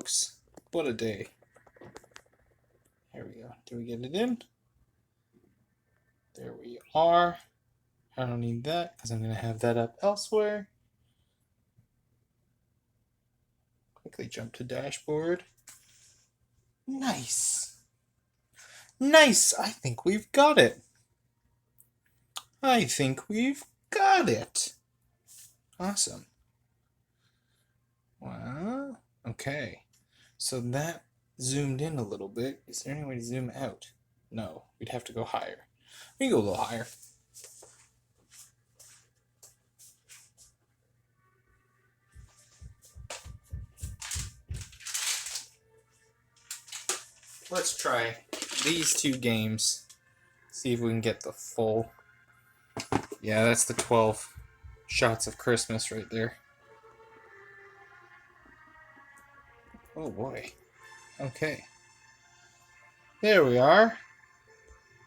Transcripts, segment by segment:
folks. What a day. Here we go. Do we get it in? There we are. I don't need that because I'm going to have that up elsewhere. Quickly jump to dashboard. Nice. Nice. I think we've got it. Awesome. Wow. Okay. So that zoomed in a little bit. Is there any way to zoom out? No. We'd have to go higher. We can go a little higher. Let's try these two games. See if we can get the full. Yeah, that's the 12 shots of Christmas right there. Oh boy. Okay. There we are.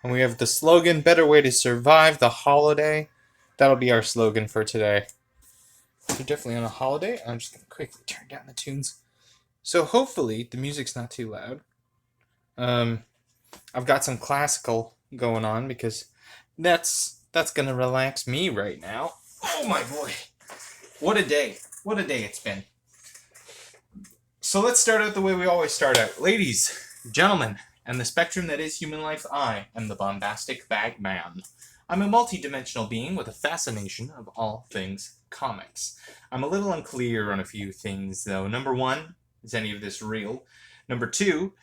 And we have the slogan, better way to survive the holiday. That'll be our slogan for today. We're definitely on a holiday. I'm just going to quickly turn down the tunes. So hopefully the music's not too loud. I've got some classical going on because that's going to relax me right now. Oh my boy. What a day. What a day it's been. So let's start out the way we always start out. Ladies, gentlemen, and the spectrum that is human life, I am the bombastic bag man. I'm a multi-dimensional being with a fascination of all things comics. I'm a little unclear on a few things, though. Number one, is any of this real? Number two,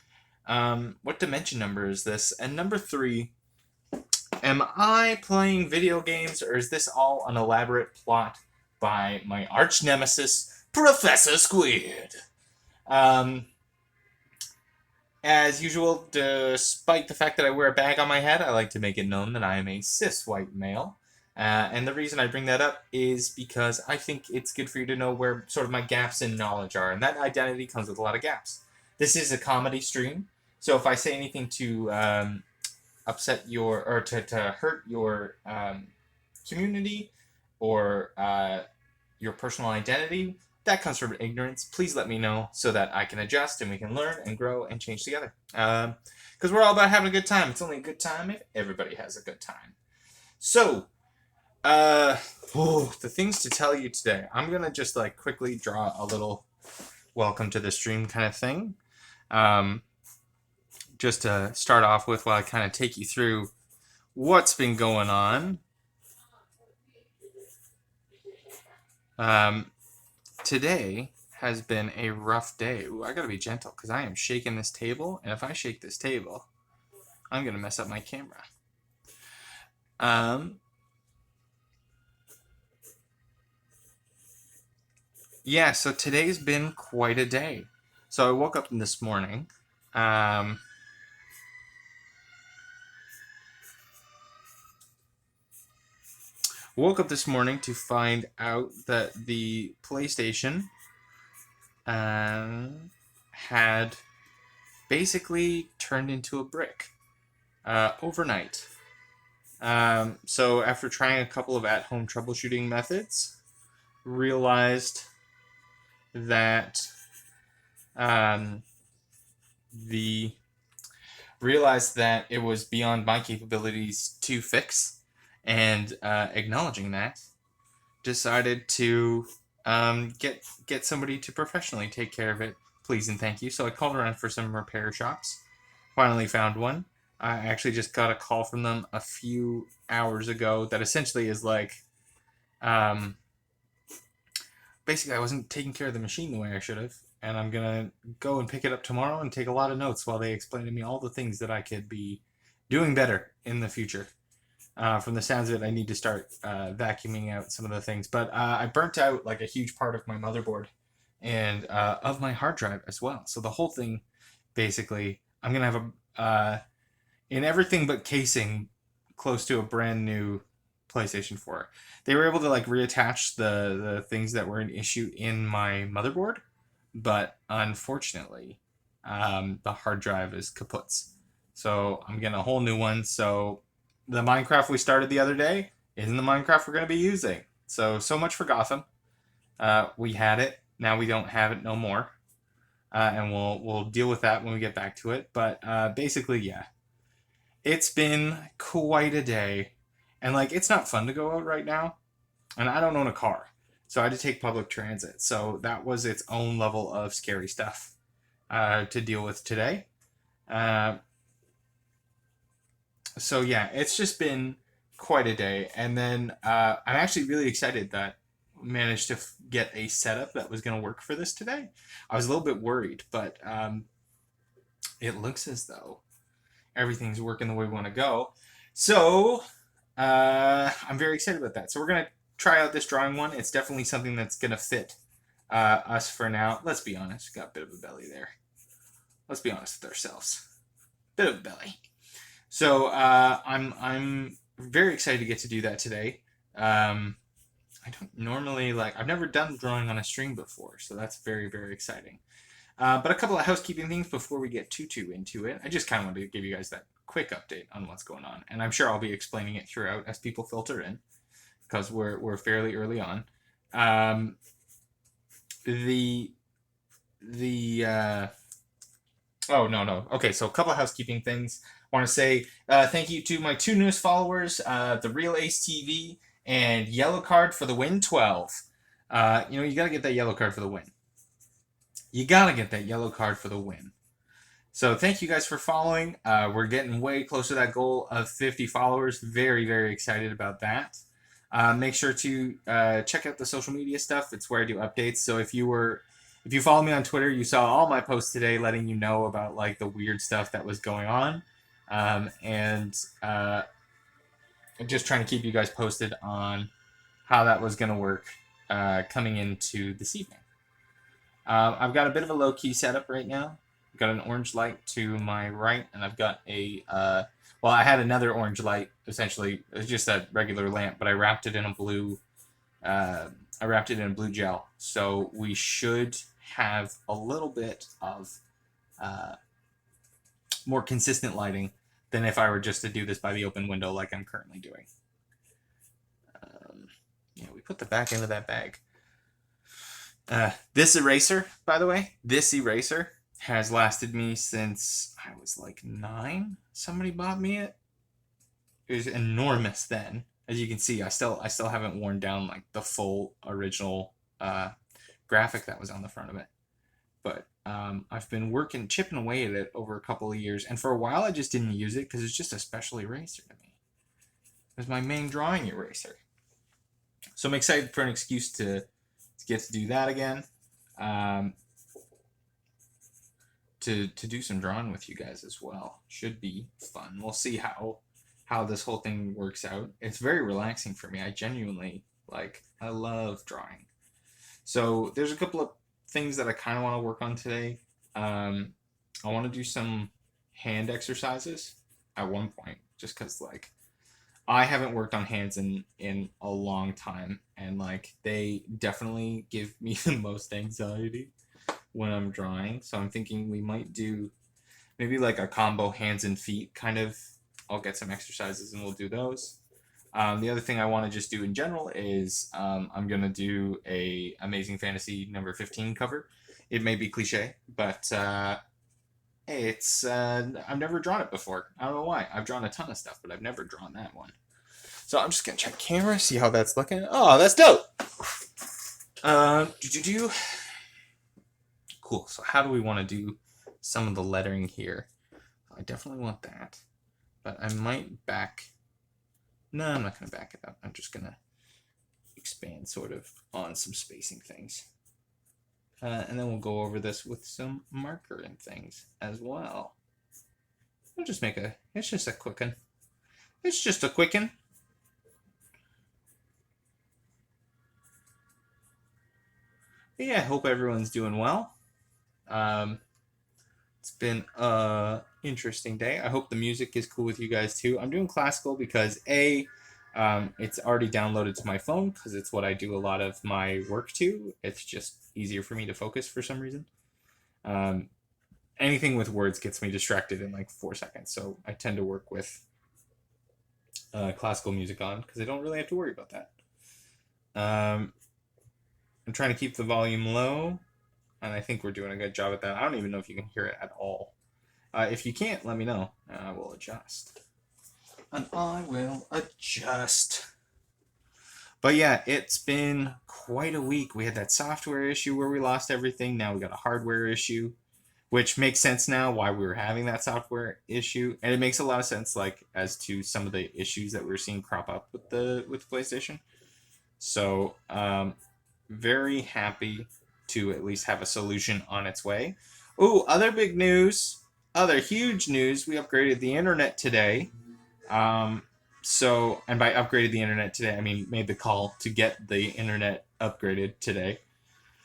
what dimension number is this? And number three, am I playing video games, or is this all an elaborate plot by my arch nemesis, Professor Squid? As usual, despite the fact that I wear a bag on my head, I like to make it known that I am a cis white male. And the reason I bring that up is because I think it's good for you to know where sort of my gaps in knowledge are, and that identity comes with a lot of gaps. This is a comedy stream, so if I say anything to upset your, or to hurt your community or your personal identity, that comes from ignorance. Please let me know so that I can adjust and we can learn and grow and change together. Because we're all about having a good time. It's only a good time if everybody has a good time. So, the things to tell you today. I'm going to just like quickly draw a little welcome to the stream kind of thing. Just to start off with while I kind of take you through what's been going on. Today has been a rough day. Ooh, I gotta be gentle because I am shaking this table, and if I shake this table, I'm gonna mess up my camera. Yeah, so today's been quite a day. So I woke up this morning. Woke up this morning to find out that the PlayStation had basically turned into a brick overnight. So after trying a couple of at-home troubleshooting methods, realized that it was beyond my capabilities to fix. And acknowledging that, decided to get somebody to professionally take care of it, please and thank you. So I called around for some repair shops. Finally found one. I actually just got a call from them a few hours ago that essentially is like, basically I wasn't taking care of the machine the way I should have. And I'm going to go and pick it up tomorrow and take a lot of notes while they explain to me all the things that I could be doing better in the future. From the sounds of it, I need to start vacuuming out some of the things. But I burnt out like a huge part of my motherboard and of my hard drive as well. So the whole thing, basically, I'm going to have in everything but casing, close to a brand new PlayStation 4. They were able to like reattach the things that were an issue in my motherboard. But unfortunately, the hard drive is kaputs. So I'm getting a whole new one. So the Minecraft we started the other day isn't the Minecraft we're going to be using. So much for Gotham. We had it. Now we don't have it no more. and we'll deal with that when we get back to it. But basically, yeah, it's been quite a day, and like it's not fun to go out right now, and I don't own a car, so I had to take public transit. So that was its own level of scary stuff to deal with today. Uh, so yeah, it's just been quite a day, and then I'm actually really excited that I managed to get a setup that was going to work for this today. I was a little bit worried, but it looks as though everything's working the way we want to go. So I'm very excited about that. So we're gonna try out this drawing one. It's definitely something that's gonna fit us for now. Let's be honest, got a bit of a belly there. Let's be honest with ourselves. Bit of a belly. So I'm very excited to get to do that today. I don't normally I've never done drawing on a string before, so that's very, very exciting. But a couple of housekeeping things before we get too into it. I just kind of wanted to give you guys that quick update on what's going on, and I'm sure I'll be explaining it throughout as people filter in, because we're fairly early on. The oh no. Okay, so a couple of housekeeping things. I want to say thank you to my two newest followers, the Real Ace TV and Yellow Card for the Win 12. You gotta get that yellow card for the win. You gotta get that yellow card for the win. So thank you guys for following. We're getting way closer to that goal of 50 followers. Very, very excited about that. Make sure to check out the social media stuff. It's where I do updates. So if you follow me on Twitter, you saw all my posts today letting you know about like the weird stuff that was going on. And just trying to keep you guys posted on how that was going to work coming into this evening. I've got a bit of a low-key setup right now. I've got an orange light to my right, and I've got I had another orange light, essentially. It's just a regular lamp, but I wrapped it in a blue gel. So we should have a little bit of more consistent lighting than if I were just to do this by the open window like I'm currently doing. We put the back end of that bag. This eraser, by the way, has lasted me since I was like 9. Somebody bought me it. It was enormous then. As you can see, I still haven't worn down like the full original graphic that was on the front of it. But I've been chipping away at it over a couple of years, and for a while I just didn't use it because it's just a special eraser to me. It was my main drawing eraser. So I'm excited for an excuse to get to do that again. To do some drawing with you guys as well. Should be fun. We'll see how this whole thing works out. It's very relaxing for me. I genuinely I love drawing. So there's a couple of things that I kind of want to work on today. I want to do some hand exercises at one point, just because I haven't worked on hands in a long time, and they definitely give me the most anxiety when I'm drawing. So I'm thinking we might do maybe a combo hands and feet kind of. I'll get some exercises and we'll do those. The other thing I want to just do in general is I'm gonna do a Amazing Fantasy number 15 cover. It may be cliche, but it's I've never drawn it before. I don't know why. I've drawn a ton of stuff, but I've never drawn that one. So I'm just gonna check camera, see how that's looking. Oh, that's dope. Cool. So how do we want to do some of the lettering here? I definitely want that, but I might back. No, I'm not gonna back it up. I'm just gonna expand sort of on some spacing things. And then we'll go over this with some marker and things as well. We'll just it's just a quick one. It's just a quick one. But yeah, I hope everyone's doing well. It's been an interesting day. I hope the music is cool with you guys too. I'm doing classical because it's already downloaded to my phone because it's what I do a lot of my work to. It's just easier for me to focus for some reason. Anything with words gets me distracted in 4 seconds, so I tend to work with classical music on because I don't really have to worry about that. I'm trying to keep the volume low and I think we're doing a good job at that. I don't even know if you can hear it at all. If you can't, let me know, and I will adjust. And I will adjust. But yeah, it's been quite a week. We had that software issue where we lost everything. Now we got a hardware issue, which makes sense now why we were having that software issue, and it makes a lot of sense, like as to some of the issues that we're seeing crop up with the PlayStation. So, very happy to at least have a solution on its way. Ooh, other big news, other huge news. We upgraded the internet today. So, and by upgraded the internet today, I mean made the call to get the internet upgraded today.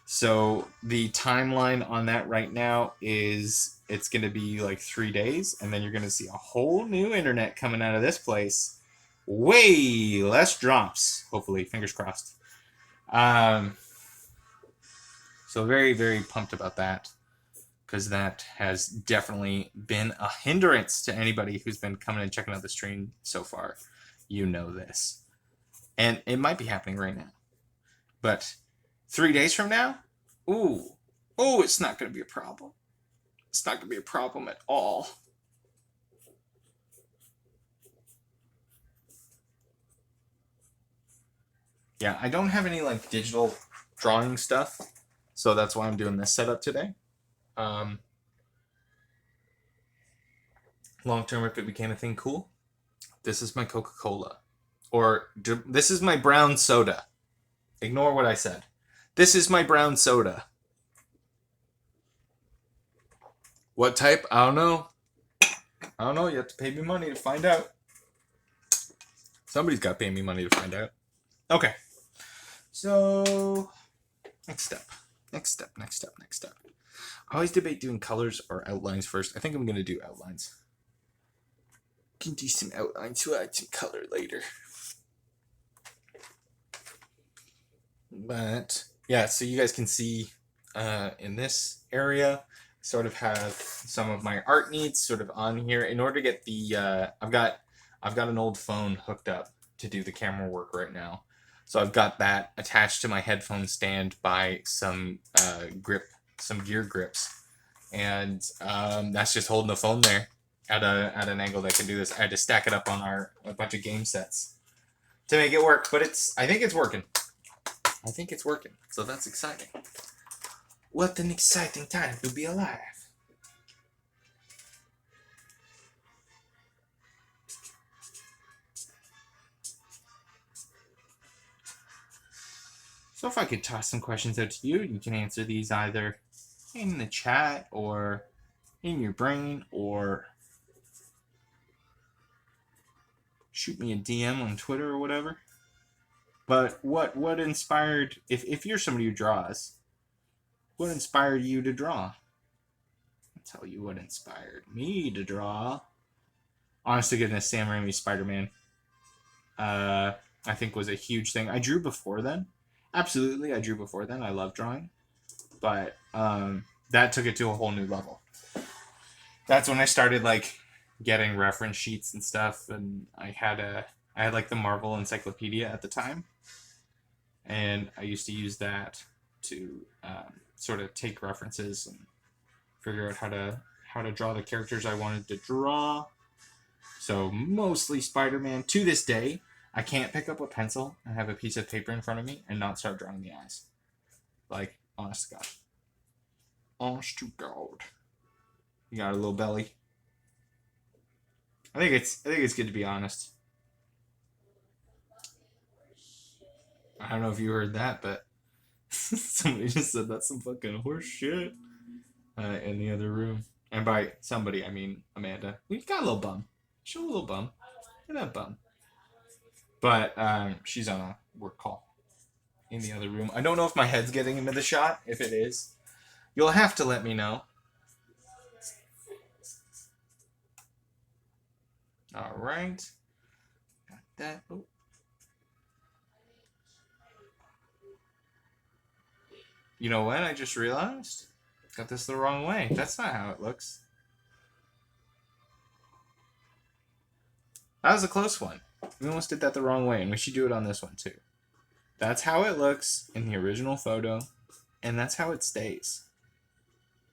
So the timeline on that right now is it's going to be like 3 days, and then you're going to see a whole new internet coming out of this place. Way less drops, hopefully, fingers crossed. So very, very pumped about that, because that has definitely been a hindrance to anybody who's been coming and checking out the stream so far. You know this. And it might be happening right now. But 3 days from now, it's not going to be a problem. It's not going to be a problem at all. Yeah, I don't have any like digital drawing stuff, so that's why I'm doing this setup today. Long term, if it became a thing, cool. This is my Coca-Cola. Or this is my brown soda. Ignore what I said. This is my brown soda. What type? I don't know. You have to pay me money to find out. Somebody's got to pay me money to find out. Okay. So, next step. I always debate doing colors or outlines first. I think I'm going to do outlines. Can do some outlines to add some color later. But yeah, so you guys can see in this area, sort of have some of my art needs sort of on here. In order to get the, I've got an old phone hooked up to do the camera work right now. So I've got that attached to my headphone stand by some gear grips, and that's just holding the phone there at an angle that can do this. I had to stack it up on a bunch of game sets to make it work, but I think it's working. So that's exciting. What an exciting time to be alive. So if I could toss some questions out to you, you can answer these either in the chat or in your brain, or shoot me a DM on Twitter or whatever. But what inspired, if you're somebody who draws, what inspired you to draw? I'll tell you what inspired me to draw. Honest to goodness, Sam Raimi's Spider-Man, I think was a huge thing. I drew before then. Absolutely, I drew before then. I love drawing. But that took it to a whole new level. That's when I started like getting reference sheets and stuff, and I had like the Marvel Encyclopedia at the time, and I used to use that to sort of take references and figure out how to draw the characters I wanted to draw. So mostly Spider-Man. To this day, I can't pick up a pencil and have a piece of paper in front of me and not start drawing the eyes. Like, honest to God. Honest to God. You got a little belly. I think it's good to be honest. I don't know if you heard that, but somebody just said that's some fucking horse shit in the other room. And by somebody, I mean Amanda. We've got a little bum. She's a little bum. Look at that bum. But she's on a work call in the other room. I don't know if my head's getting into the shot. If it is, you'll have to let me know. All right. Got that. Oh. You know what? I just realized. Got this the wrong way. That's not how it looks. That was a close one. We almost did that the wrong way, and we should do it on this one too. That's how it looks in the original photo, and that's how it stays.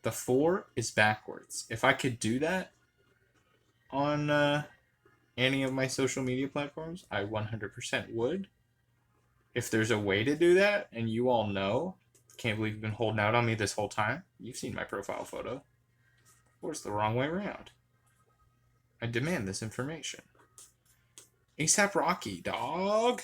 The 4 is backwards. If I could do that on any of my social media platforms, I 100% would. If there's a way to do that, and you all know, can't believe you've been holding out on me this whole time. You've seen my profile photo. Or it's the wrong way around. I demand this information. ASAP Rocky, dog.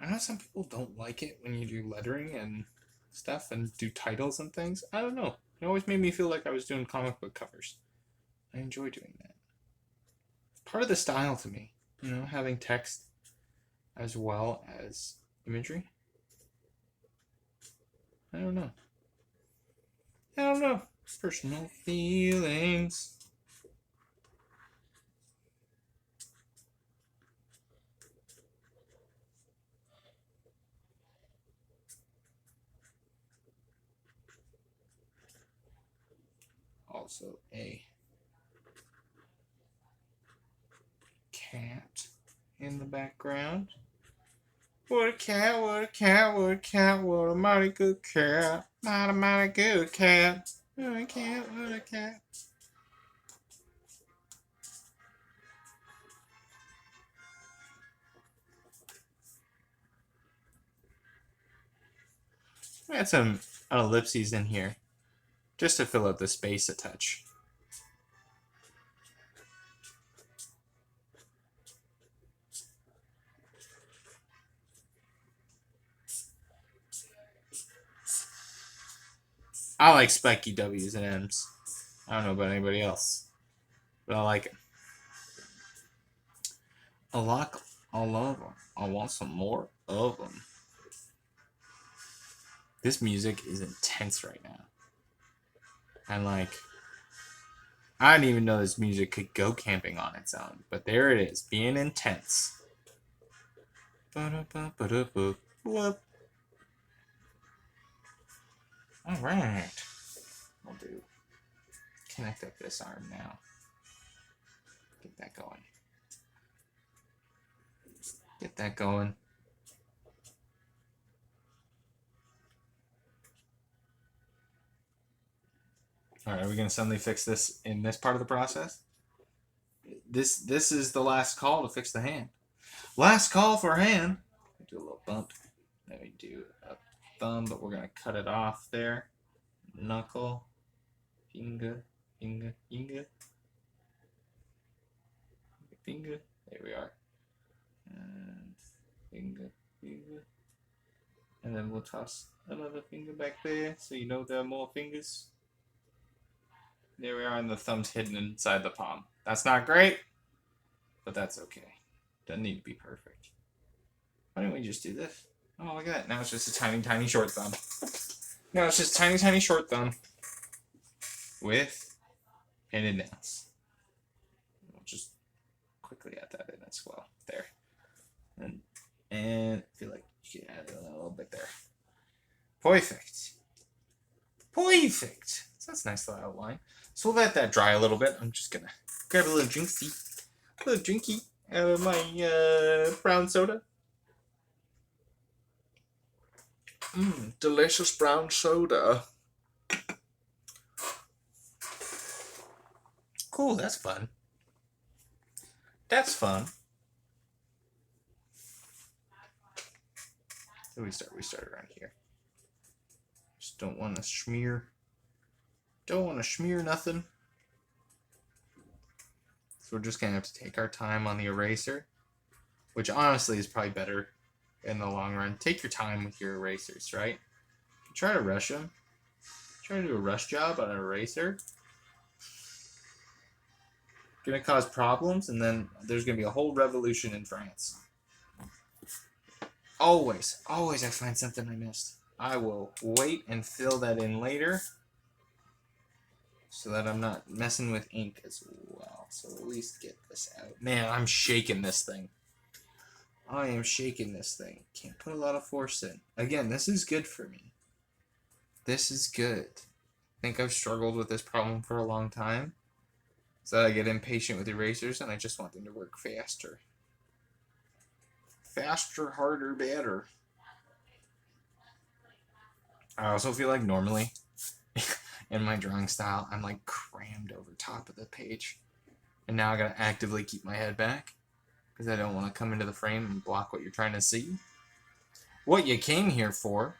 I know some people don't like it when you do lettering and stuff and do titles and things. I don't know. It always made me feel like I was doing comic book covers. I enjoy doing that. It's part of the style to me, having text as well as imagery. I don't know. Personal feelings. Also a cat in the background. What a cat, what a cat, what a cat, what a mighty good cat. Mighty good cat. What a cat, what a cat. Add some ellipses in here just to fill out the space a touch. I like spiky W's and M's. I don't know about anybody else, but I like it. I love them. I want some more of them. This music is intense right now. And I didn't even know this music could go camping on its own, but there it is, being intense. Whoop. All right, we'll do connect up this arm now. Get that going. Get that going. All right, are we gonna suddenly fix this in this part of the process? This is the last call to fix the hand. Last call for hand. Do a little bump. Then we do a thumb, but we're gonna cut it off there. Knuckle, finger. There we are. And finger. And then we'll toss another finger back there, so you know there are more fingers. There we are, and the thumb's hidden inside the palm. That's not great, but that's okay. Doesn't need to be perfect. Why don't we just do this? Oh, look at that. Now it's just a tiny short thumb. Now it's just tiny short thumb with painted nails. We'll just quickly add that in as well. There. And I feel like you can add a little bit there. Perfect. So that's a nice little outline. So we'll let that dry a little bit. I'm just gonna grab a little drinky out of my brown soda. Delicious brown soda. Cool, that's fun. So we start around here. Just don't want to smear. Don't want to smear nothing. So we're just going to have to take our time on the eraser, which honestly is probably better in the long run. Take your time with your erasers, right? Try to rush them. Try to do a rush job on an eraser. Going to cause problems, and then there's going to be a whole revolution in France. Always I find something I missed. I will wait and fill that in later so that I'm not messing with ink as well. So at least get this out. Man, I'm shaking this thing. I am shaking this thing. Can't put a lot of force in. Again, this is good for me. This is good. think I've struggled with this problem for a long time. So I get impatient with erasers and I just want them to work faster. Faster, harder, better. I also feel like normally in my drawing style, I'm like crammed over top of the page. And now I gotta actively keep my head back because I don't want to come into the frame and block what you're trying to see. What you came here for.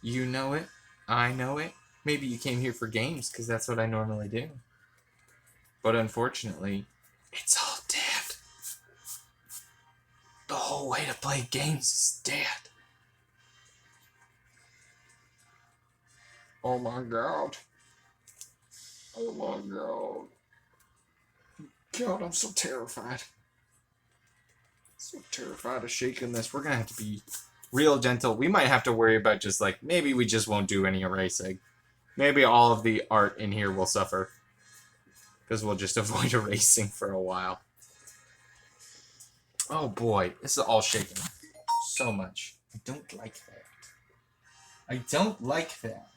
You know it. I know it. Maybe you came here for games because that's what I normally do. But unfortunately, it's all dead. The whole way to play games is dead. Oh my god. Oh my god. God, I'm so terrified. So terrified of shaking this. We're gonna have to be real gentle. We might have to worry about just like, maybe we just won't do any erasing. Maybe all of the art in here will suffer. Because we'll just avoid erasing for a while. Oh boy, this is all shaking so much. I don't like that. I don't like that.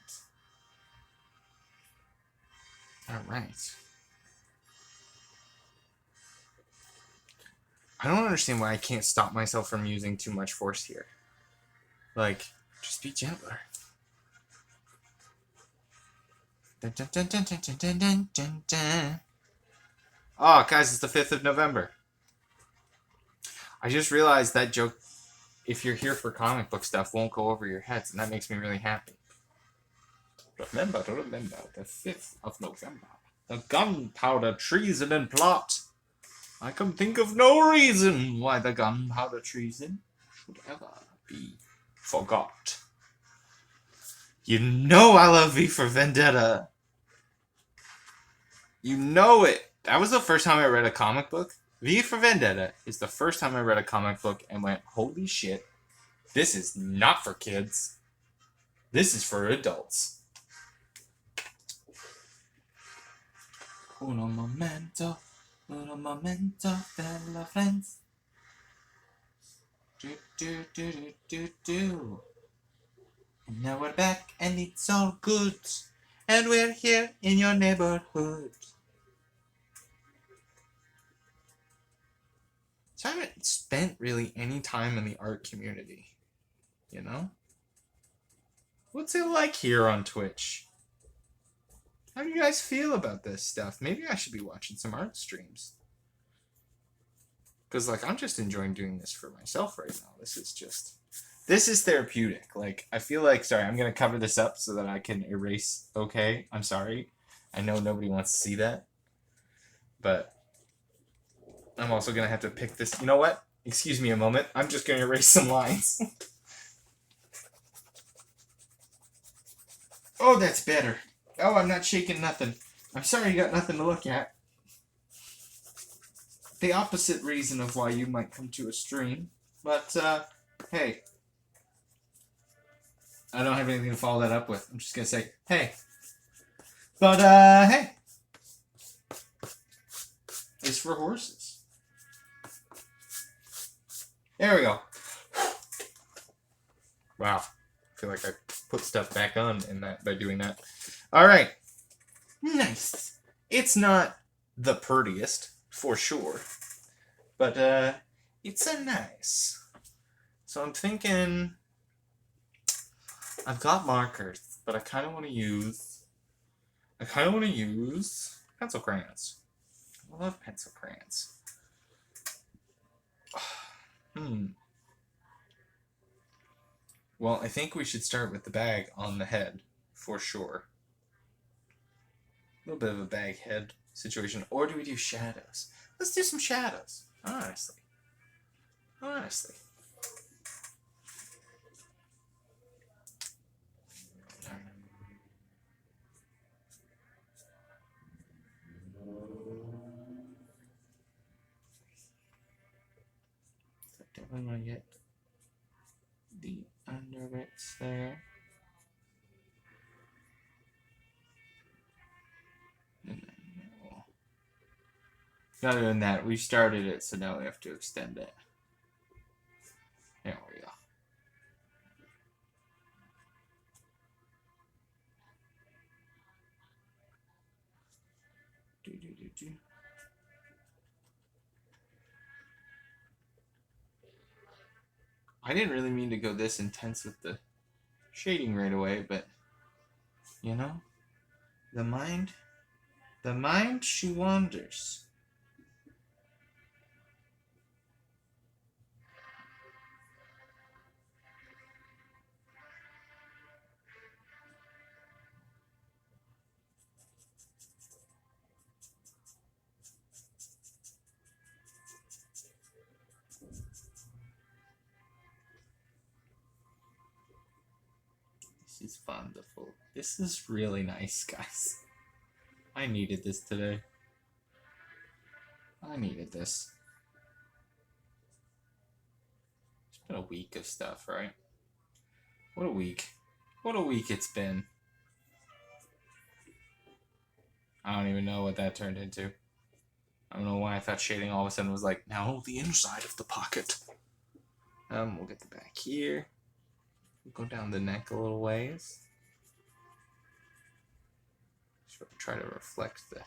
Alright. I don't understand why I can't stop myself from using too much force here. Like, just be gentler. Dun, dun, dun, dun, dun, dun, dun, dun, dun. Oh, guys, it's the 5th of November. I just realized that joke, if you're here for comic book stuff, won't go over your heads, and that makes me really happy. Remember, the 5th of November. The gunpowder treason and plot. I can think of no reason why the gunpowder treason should ever be forgot. You know I love V for Vendetta. You know it. That was the first time I read a comic book. V for Vendetta is the first time I read a comic book and went, holy shit, this is not for kids. This is for adults. Uno momento per la friends. Do, do, do, do, do, do. And now we're back and it's all good. And we're here in your neighborhood. So I haven't spent really any time in the art community. You know? What's it like here on Twitch? How do you guys feel about this stuff? Maybe I should be watching some art streams. Because, like, I'm just enjoying doing this for myself right now. This is therapeutic. Like, I feel like, sorry, I'm going to cover this up so that I can erase. Okay, I'm sorry. I know nobody wants to see that. But I'm also going to have to pick this. You know what? Excuse me a moment. I'm just going to erase some lines. Oh, that's better. Oh, I'm not shaking nothing. I'm sorry you got nothing to look at. The opposite reason of why you might come to a stream. But, hey. I don't have anything to follow that up with. I'm just going to say, hey. But, hey. It's for horses. There we go. Wow. I feel like I put stuff back on in that by doing that. Alright. Nice. It's not the prettiest, for sure. But, it's a nice. So I'm thinking, I've got markers, but I kind of want to use pencil crayons. I love pencil crayons. Well, I think we should start with the bag on the head, for sure. A little bit of a bag head situation. Or do we do shadows? Let's do some shadows. Honestly. Definitely want to get the underbits there. Other than that, we started it, so now we have to extend it. There we go. I didn't really mean to go this intense with the shading right away, but you know, the mind, she wanders. This is wonderful. This is really nice, guys. I needed this today. I needed this. It's been a week of stuff, right? What a week. What a week it's been. I don't even know what that turned into. I don't know why I thought shading all of a sudden was like, now the inside of the pocket. We'll get the back here. We'll go down the neck a little ways. Try to reflect the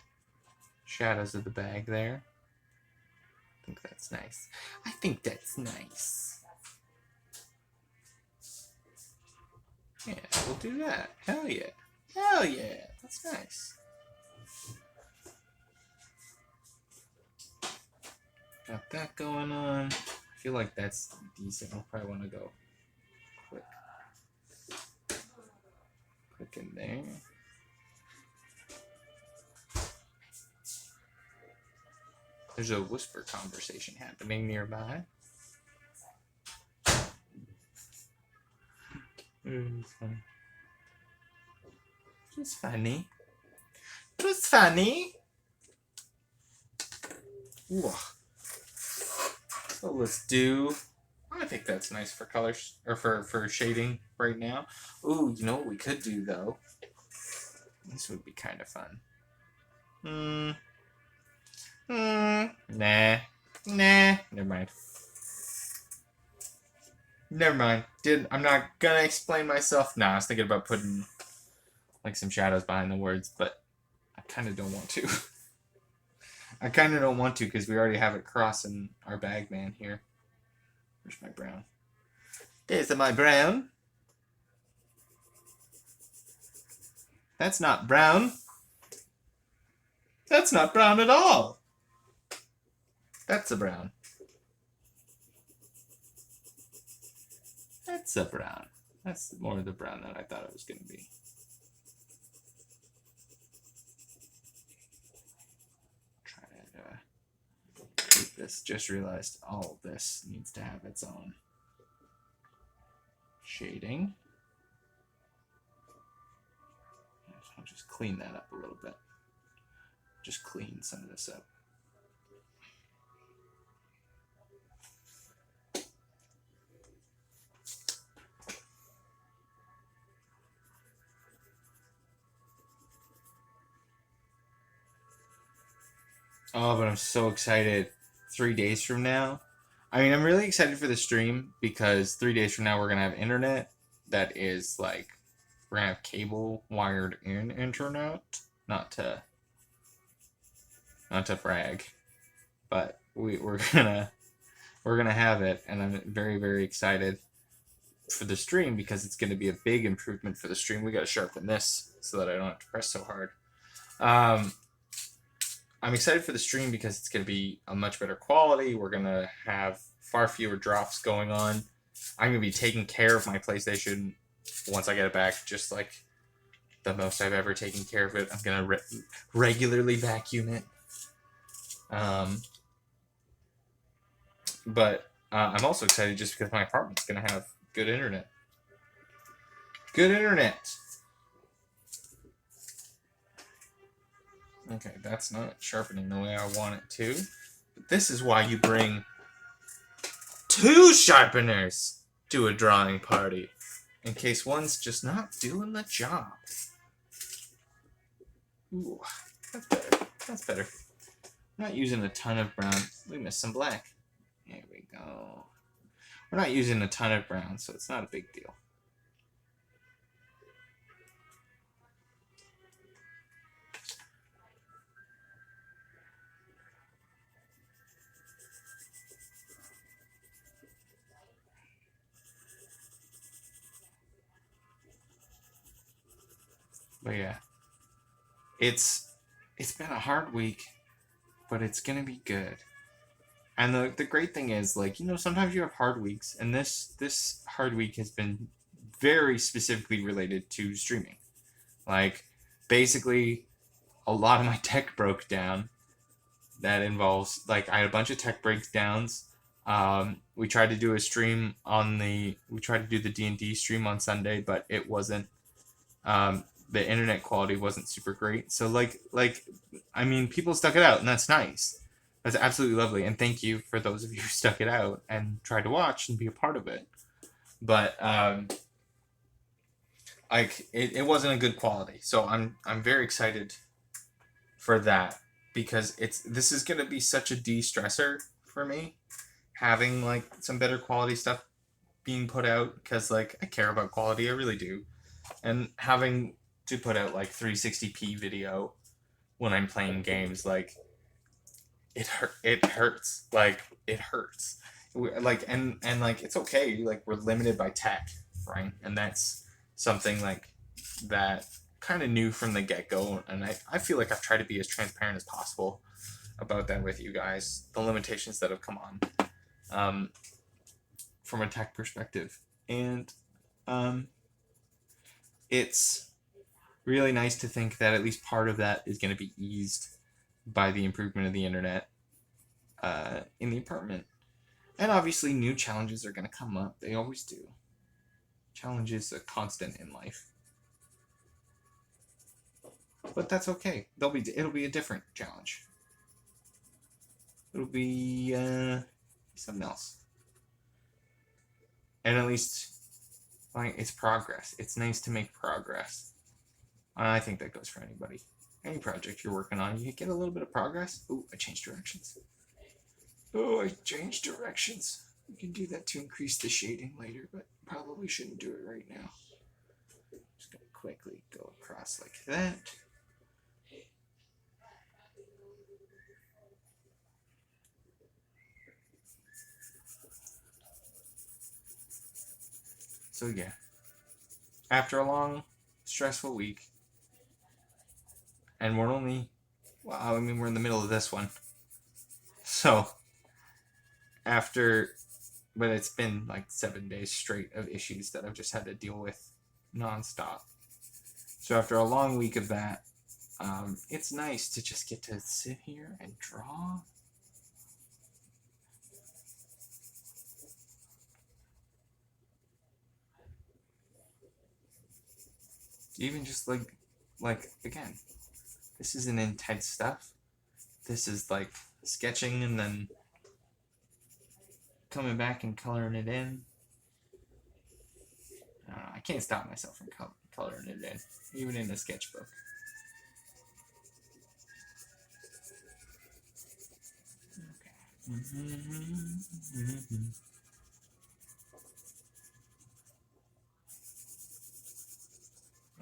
shadows of the bag there. I think that's nice. I think that's nice. Yeah, we'll do that. Hell yeah. Hell yeah. That's nice. Got that going on. I feel like that's decent. I'll probably want to go quick. Quick in there. There's a whisper conversation happening nearby. It's funny. It was funny. Ooh. So let's do. I think that's nice for colors or for shading right now. Ooh, you know what we could do though? This would be kind of fun. Nah. Never mind. Never mind. I'm not gonna explain myself. Nah, I was thinking about putting like some shadows behind the words, but I kind of don't want to. I kind of don't want to because we already have it crossing our bag man here. Where's my brown? There's my brown. That's not brown. That's not brown at all. That's a brown. That's a brown. That's more of the brown that I thought it was going to be. Try to keep this. Just realized all of this needs to have its own shading. I'll just clean that up a little bit. Just clean some of this up. Oh, but I'm so excited. 3 days from now. I mean, I'm really excited for the stream because 3 days from now we're going to have internet that is like, we're going to have cable wired in internet. Not to brag, but we're gonna have it, and I'm very, very excited for the stream because it's going to be a big improvement for the stream. We got to sharpen this so that I don't have to press so hard. I'm excited for the stream because it's going to be a much better quality. We're going to have far fewer drops going on. I'm going to be taking care of my PlayStation once I get it back, just like the most I've ever taken care of it. I'm going to regularly vacuum it. But I'm also excited just because my apartment's going to have good internet. Good internet. Okay, that's not sharpening the way I want it to. But this is why you bring 2 sharpeners to a drawing party. In case one's just not doing the job. Ooh, that's better. That's better. I'm not using a ton of brown. We missed some black. There we go. We're not using a ton of brown, so it's not a big deal. But yeah, it's been a hard week, but it's gonna be good. And the great thing is, like, sometimes you have hard weeks, and this hard week has been very specifically related to streaming. Like, basically, a lot of my tech broke down. That involves, like, I had a bunch of tech breakdowns. We tried to do a stream we tried to do the D&D stream on Sunday, but it wasn't. The internet quality wasn't super great. So I mean, people stuck it out, and that's nice. That's absolutely lovely, and thank you for those of you who stuck it out and tried to watch and be a part of it. But like it wasn't a good quality, so I'm very excited for that because this is gonna be such a de-stressor for me, having like some better quality stuff being put out, because like I care about quality, I really do, and having to put out like 360p video when I'm playing games, like it hurts, like it hurts, like and like it's okay, like we're limited by tech, right? And that's something like that kind of new from the get-go, and I feel like I've tried to be as transparent as possible about that with you guys, the limitations that have come on from a tech perspective. And it's really nice to think that at least part of that is going to be eased by the improvement of the internet in the apartment. And obviously new challenges are going to come up. They always do. Challenge is a constant in life. But that's okay. It'll be a different challenge. It'll be something else. And at least, like, it's progress. It's nice to make progress. I think that goes for anybody. Any project you're working on, you get a little bit of progress. Ooh, I changed directions. Oh, I changed directions. We can do that to increase the shading later, but probably shouldn't do it right now. Just gonna quickly go across like that. So yeah, after a long, stressful week, and we're only, well, I mean, we're in the middle of this one. So, but it's been like 7 days straight of issues that I've just had to deal with nonstop. So after a long week of that, it's nice to just get to sit here and draw. Even just like again, this isn't intense stuff. This is like sketching and then coming back and coloring it in. I can't stop myself from coloring it in, even in a sketchbook. Okay.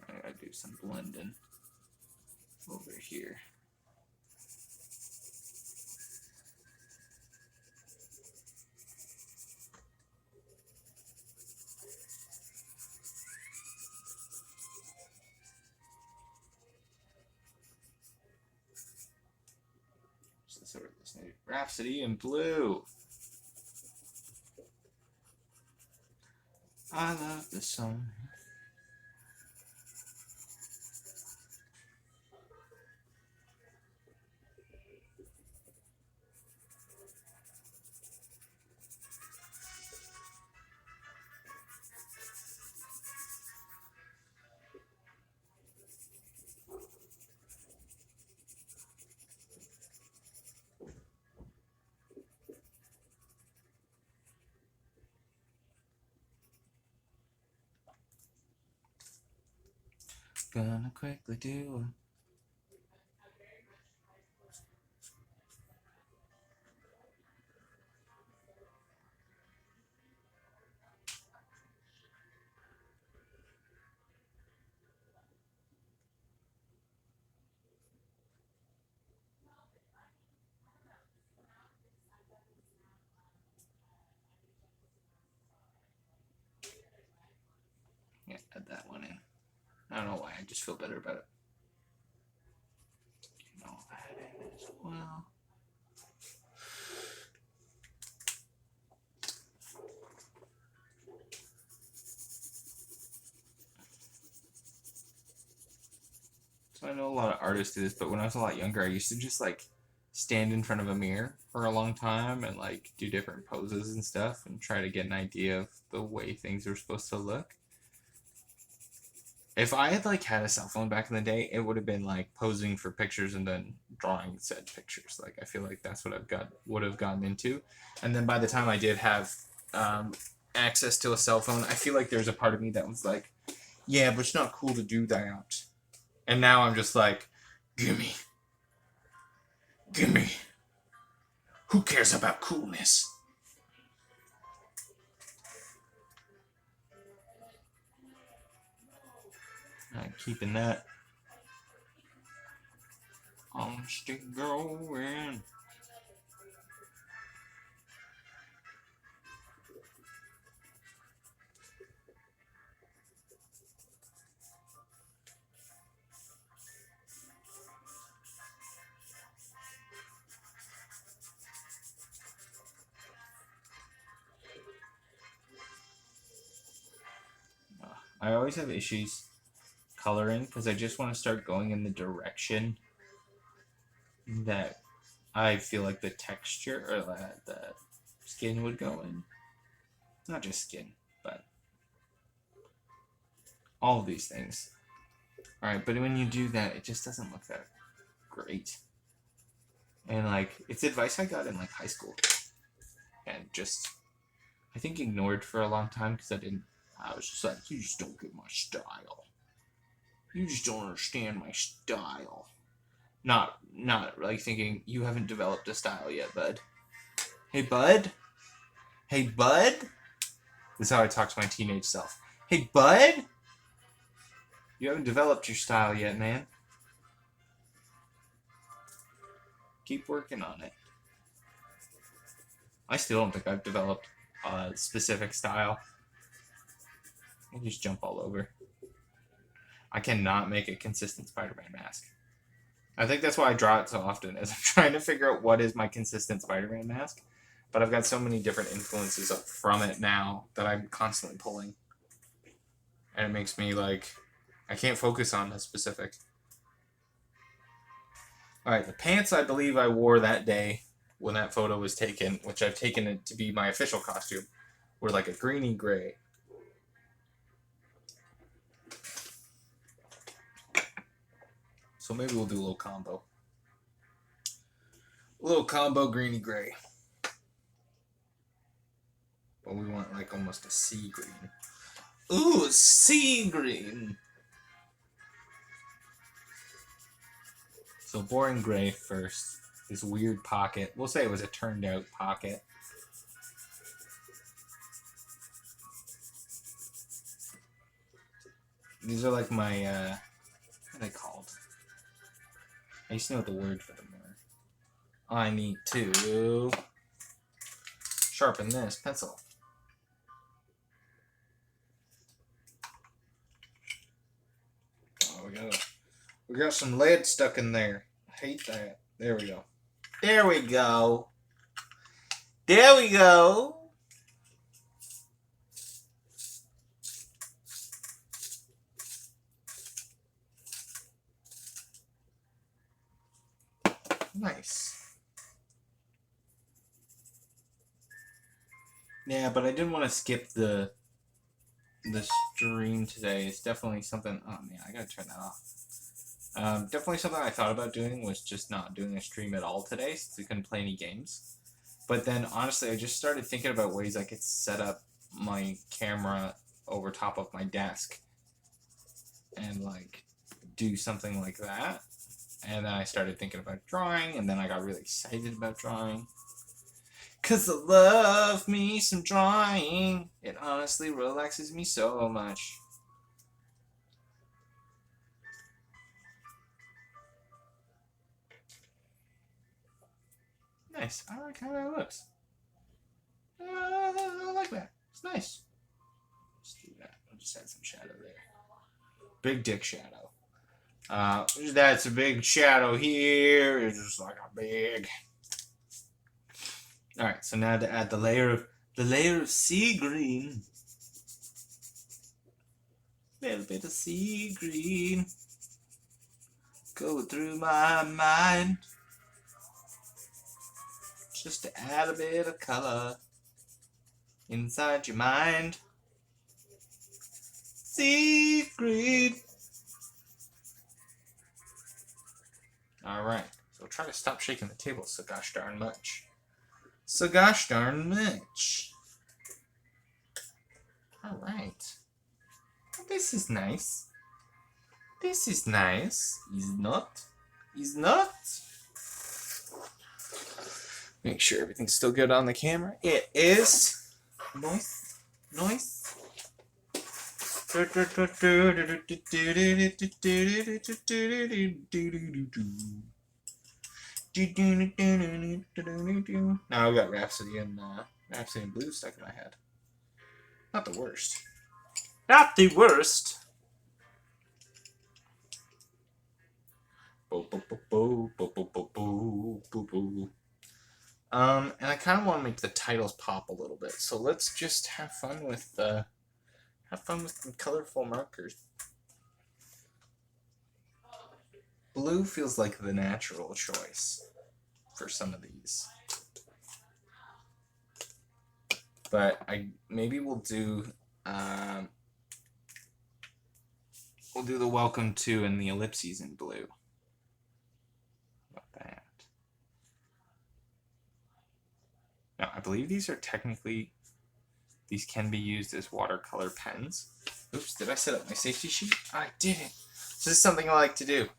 I gotta do some blending over here. So we're listening to Rhapsody in Blue. I love this song. Gonna quickly do yeah, add that one in. I don't know why, I just feel better about it. Get all that in as well. So I know a lot of artists do this, but when I was a lot younger, I used to just like stand in front of a mirror for a long time and like do different poses and stuff and try to get an idea of the way things were supposed to look. If I had like had a cell phone back in the day, it would have been like posing for pictures and then drawing said pictures. Like I feel like that's what would have gotten into. And then by the time I did have access to a cell phone, I feel like there's a part of me that was like, yeah, but it's not cool to do that. And now I'm just like, gimme. Gimme. Who cares about coolness? I'm keeping that. I'm still going. I always have issues coloring because I just want to start going in the direction that I feel like the texture or the skin would go in. Not just skin, but all of these things. Alright, but when you do that, it just doesn't look that great. And like, it's advice I got in like high school. And just, I think ignored for a long time because I was just like, you just don't get my style. You just don't understand my style. Not like thinking, you haven't developed a style yet, bud. Hey, bud? Hey, bud? This is how I talk to my teenage self. Hey, bud? You haven't developed your style yet, man. Keep working on it. I still don't think I've developed a specific style. I just jump all over. I cannot make a consistent Spider-Man mask. I think that's why I draw it so often, is I'm trying to figure out what is my consistent Spider-Man mask. But I've got so many different influences from it now that I'm constantly pulling. And it makes me like, I can't focus on a specific. Alright, the pants I believe I wore that day when that photo was taken, which I've taken it to be my official costume, were like a greeny gray. So maybe we'll do a little combo. A little combo greeny gray. But we want like almost a sea green. Ooh, sea green! So boring gray first. This weird pocket. We'll say it was a turned out pocket. These are like my, what are they called? I used to know what the word for them were. I need to sharpen this pencil. Oh, we got some lead stuck in there. I hate that. There we go. There we go. There we go. Nice. Yeah, but I didn't want to skip the stream today. It's definitely something. Oh man, I gotta turn that off. Definitely something I thought about doing was just not doing a stream at all today, since we couldn't play any games. But then honestly, I just started thinking about ways I could set up my camera over top of my desk and like do something like that. And then I started thinking about drawing, and then I got really excited about drawing. Cause I love me some drawing. It honestly relaxes me so much. Nice. I like how that looks. I like that. It's nice. Let's do that. I'll just add some shadow there. Big dick shadow. That's a big shadow here. It's just like a big. All right. So now to add the layer of sea green. Little bit of sea green. Go through my mind. Just to add a bit of color inside your mind. Sea green. Alright, so try to stop shaking the table so gosh darn much. So gosh darn much. Alright. This is nice. This is nice. Is not? Is not? Make sure everything's still good on the camera. It is. Nice. Nice. Now I've got Rhapsody and Blue stuck in my head. Not the worst. Not the worst. And I kind of want to make the titles pop a little bit, so let's just have fun with some colorful markers. Blue feels like the natural choice for some of these, but maybe we'll do the welcome to and the ellipses in blue. How about that? Now, I believe these can be used as watercolor pens. Oops, did I set up my safety sheet? I didn't. So this is something I like to do.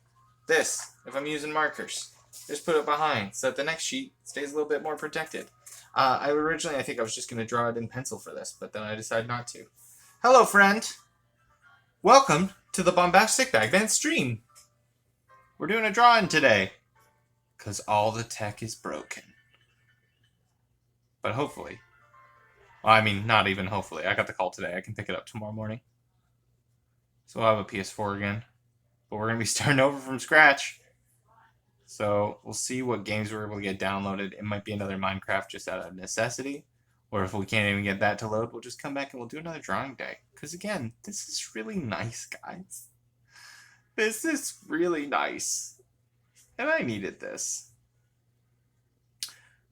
This, if I'm using markers, just put it behind so that the next sheet stays a little bit more protected. I think I was just going to draw it in pencil for this, but then I decided not to. Hello, friend. Welcome to the Bombastic Bag Band stream. We're doing a drawing today because all the tech is broken. But hopefully, well, I mean, not even hopefully. I got the call today. I can pick it up tomorrow morning. So I'll have a PS4 again. But we're going to be starting over from scratch. So we'll see what games we're able to get downloaded. It might be another Minecraft just out of necessity. Or if we can't even get that to load, we'll just come back and we'll do another drawing day. Because again, this is really nice, guys. This is really nice. And I needed this.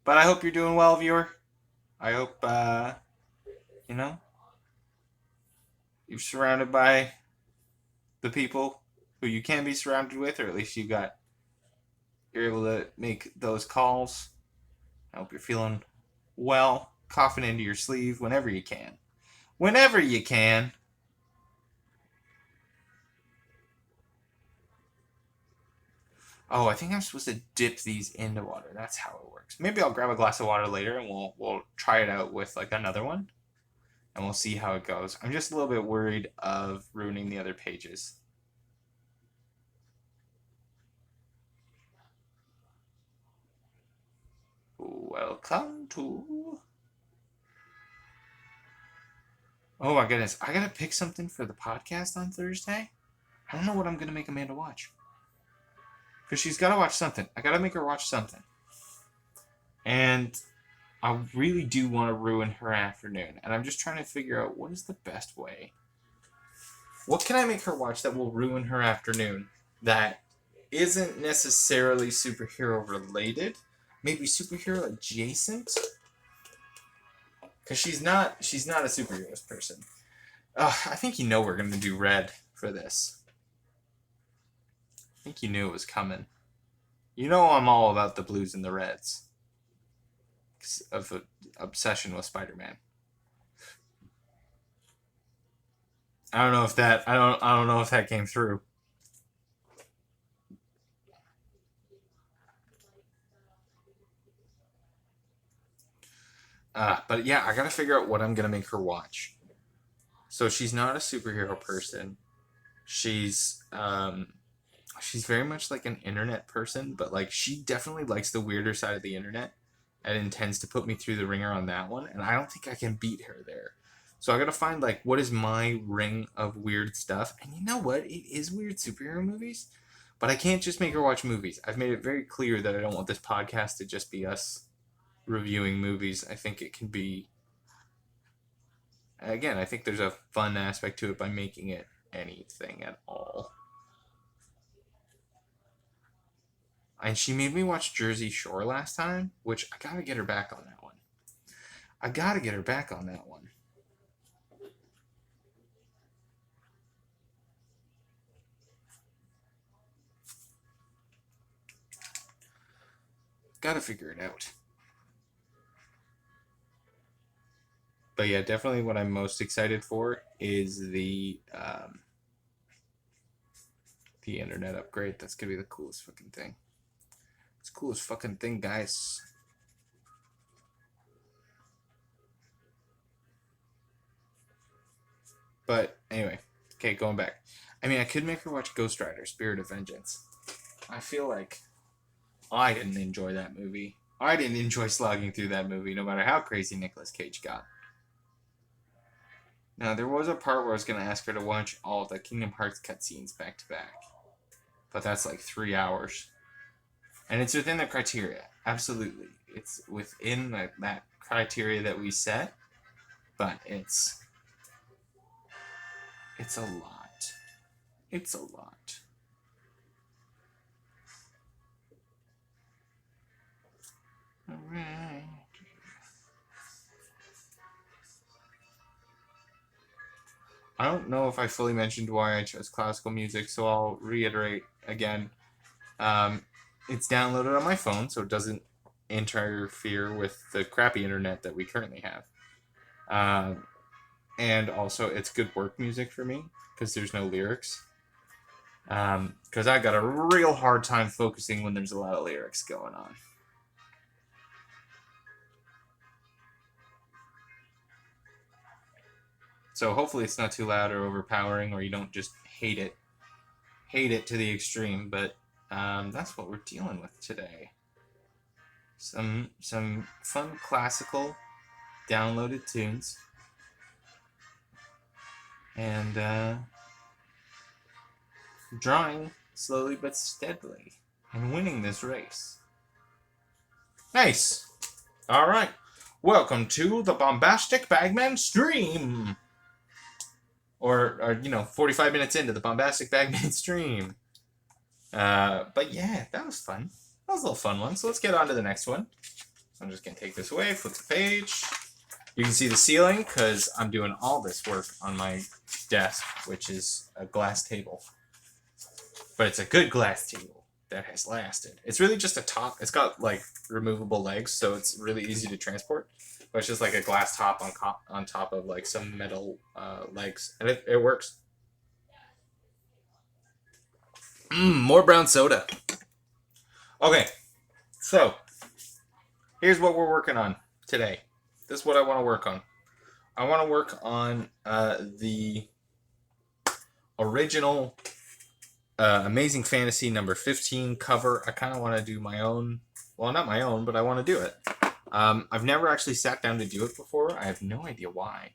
But I hope you're doing well, viewer. I hope, you're surrounded by the people who you can be surrounded with, or at least you're able to make those calls. I hope you're feeling well, coughing into your sleeve whenever you can. Whenever you can. Oh, I think I'm supposed to dip these into water. That's how it works. Maybe I'll grab a glass of water later and we'll try it out with like another one. And we'll see how it goes. I'm just a little bit worried of ruining the other pages. Welcome to... Oh my goodness. I gotta pick something for the podcast on Thursday. I don't know what I'm gonna make Amanda watch. Because she's got to watch something. I got to make her watch something. And I really do want to ruin her afternoon. And I'm just trying to figure out what is the best way. What can I make her watch that will ruin her afternoon that isn't necessarily superhero related? Maybe superhero adjacent? Because she's not a superheroes person. I think you know we're going to do red for this. I think you knew it was coming. You know I'm all about the blues and the reds. Of an obsession with Spider-Man. I don't know if that came through. But yeah, I gotta figure out what I'm gonna make her watch. So she's not a superhero person. She's very much like an internet person, but like she definitely likes the weirder side of the internet and intends to put me through the ringer on that one, and I don't think I can beat her there. So I gotta find like what is my ring of weird stuff. And you know what? It is weird superhero movies. But I can't just make her watch movies. I've made it very clear that I don't want this podcast to just be us reviewing movies. I think it can be, again, I think there's a fun aspect to it by making it anything at all. And she made me watch Jersey Shore last time, which I gotta get her back on that one. I gotta get her back on that one. Gotta figure it out. But yeah, definitely what I'm most excited for is the internet upgrade. That's gonna be the coolest fucking thing. It's the coolest fucking thing, guys. But anyway, okay, going back. I mean, I could make her watch Ghost Rider: Spirit of Vengeance. I feel like I didn't enjoy that movie. I didn't enjoy slogging through that movie, no matter how crazy Nicolas Cage got. Now, there was a part where I was going to ask her to watch all of the Kingdom Hearts cutscenes back to back. But that's like 3 hours. And it's within the criteria. Absolutely. It's within that criteria that we set. But it's a lot. It's a lot. Alright. I don't know if I fully mentioned why I chose classical music, so I'll reiterate again. It's downloaded on my phone, so it doesn't interfere with the crappy internet that we currently have. And also, it's good work music for me, because there's no lyrics. Because I got a real hard time focusing when there's a lot of lyrics going on. So hopefully it's not too loud or overpowering, or you don't just hate it to the extreme. But that's what we're dealing with today. Some fun classical downloaded tunes, and drawing slowly but steadily and winning this race. Nice. All right. Welcome to the Bombastic Bagman stream. Or 45 minutes into the Bombastic Bagman stream. But yeah, that was fun. That was a little fun one. So let's get on to the next one. So I'm just going to take this away, flip the page. You can see the ceiling because I'm doing all this work on my desk, which is a glass table. But it's a good glass table that has lasted. It's really just a top. It's got like removable legs, so it's really easy to transport. But it's just like a glass top on top of like some metal legs, and it works. More brown soda. Okay, so here's what we're working on today. This is what I want to work on. I want to work on the original Amazing Fantasy number 15 cover. I kind of want to do my own. Well, not my own, but I want to do it. I've never actually sat down to do it before. I have no idea why.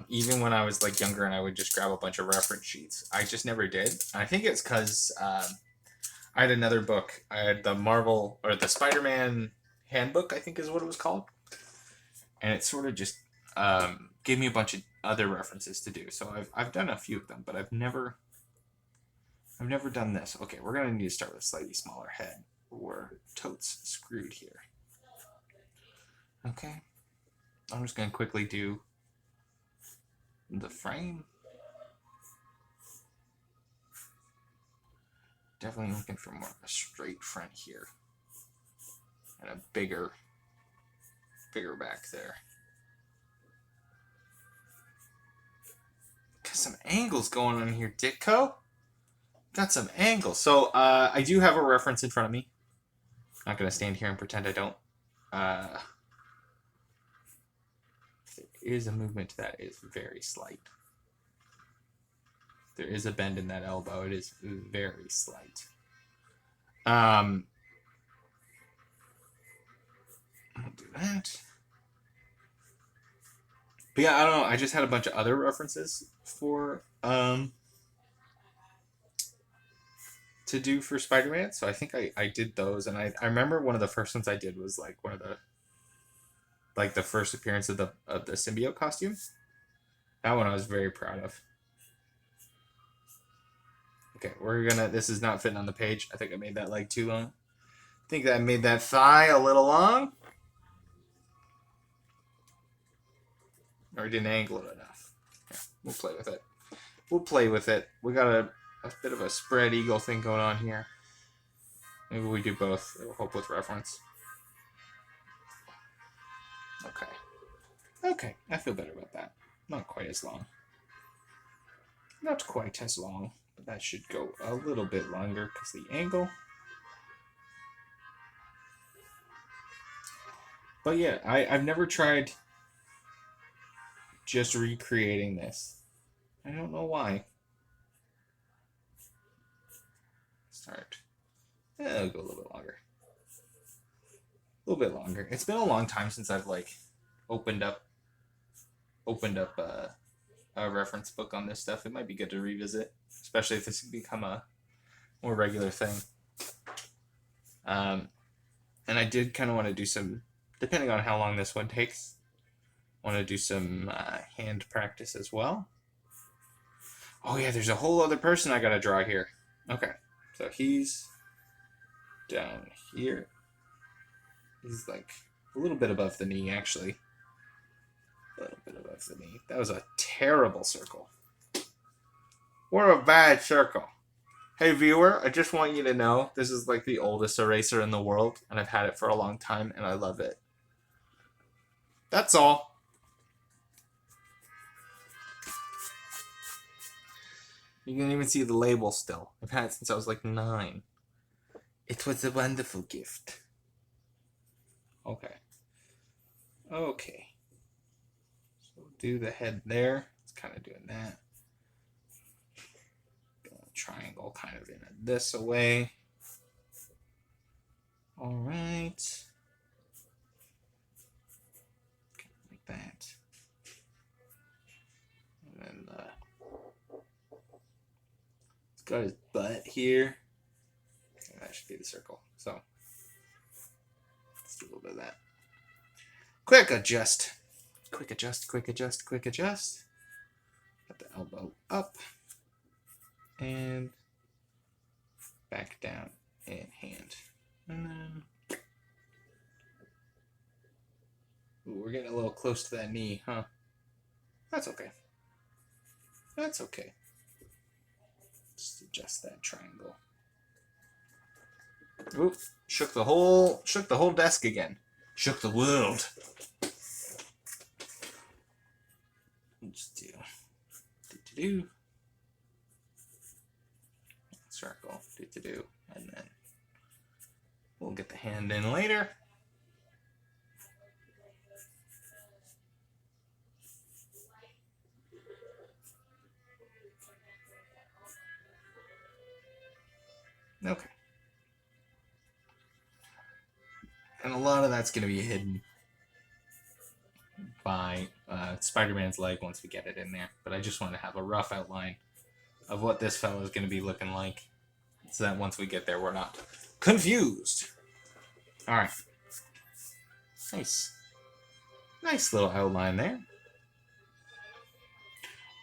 Even when I was like younger and I would just grab a bunch of reference sheets, I just never did. I think it's because I had another book. I had the Marvel or the Spider-Man handbook, I think is what it was called, and it sort of just gave me a bunch of other references to do. So I've done a few of them, but I've never done this. Okay, we're gonna need to start with a slightly smaller head. We're totes screwed here. Okay, I'm just gonna quickly do the frame. Definitely looking for more of a straight front here and a bigger back there. Got some angles going on here, Ditko. Got some angles. So I do have a reference in front of me. I'm not gonna stand here and pretend I don't. There is a movement that is very slight. There is a bend in that elbow. It is very slight. I'll do that. But yeah, I don't know. I just had a bunch of other references for to do for Spider-Man, so I think I did those, and I remember one of the first ones I did was like one of the like the first appearance of the symbiote costume. That one I was very proud of. Okay, we're gonna. This is not fitting on the page. I think I made that leg too long. I think that I made that thigh a little long, or didn't angle it enough. Yeah, we'll play with it. We'll play with it. We got a bit of a spread eagle thing going on here. Maybe we do both. It'll help with reference. Okay. Okay, I feel better about that. Not quite as long. Not quite as long, but that should go a little bit longer because the angle. But yeah, I've never tried just recreating this. I don't know why. Start. It'll go a little bit longer. A little bit longer. It's been a long time since I've like opened up a reference book on this stuff. It might be good to revisit, especially if this can become a more regular thing. And I did kind of want to do some, depending on how long this one takes, want to do some hand practice as well. Oh yeah, there's a whole other person I gotta draw here. Okay, so he's down here. He's like a little bit above the knee, actually. A little bit above the knee. That was a terrible circle. What a bad circle. Hey viewer, I just want you to know this is like the oldest eraser in the world, and I've had it for a long time, and I love it. That's all. You can even see the label still. I've had it since I was like 9. It was a wonderful gift. Okay. Okay. So do the head there. It's kind of doing that. Triangle kind of in this away. All right. Like that. And then it's got his butt here. And that should be the circle. So let's do a little bit of that. Quick adjust. Quick adjust, quick adjust, quick adjust. Got the elbow up. And back down and hand. And then ooh, we're getting a little close to that knee, huh? That's okay. That's okay. Just adjust that triangle. Oop, shook the whole desk again. Shook the world. Just do circle, and then we'll get the hand in later. Okay. And a lot of that's going to be hidden by Spider-Man's leg once we get it in there. But I just want to have a rough outline of what this fellow is going to be looking like, so that once we get there, we're not confused. All right. Nice. Nice little outline there.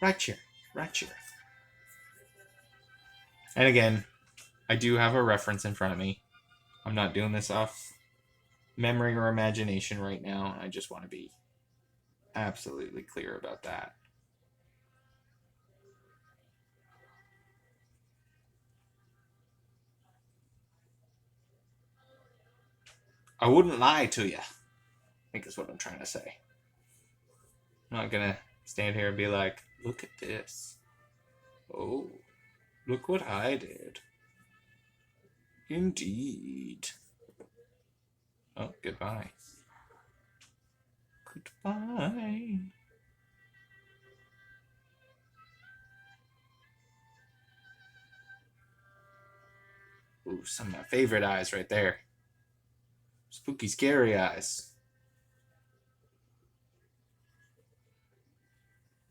Right here. Right here. And again, I do have a reference in front of me. I'm not doing this off memory or imagination right now. I just want to be absolutely clear about that. I wouldn't lie to you, I think is what I'm trying to say. I'm not going to stand here and be like, look at this. Oh, look what I did. Indeed. Oh, goodbye. Goodbye. Ooh, some of my favorite eyes right there. Spooky, scary eyes.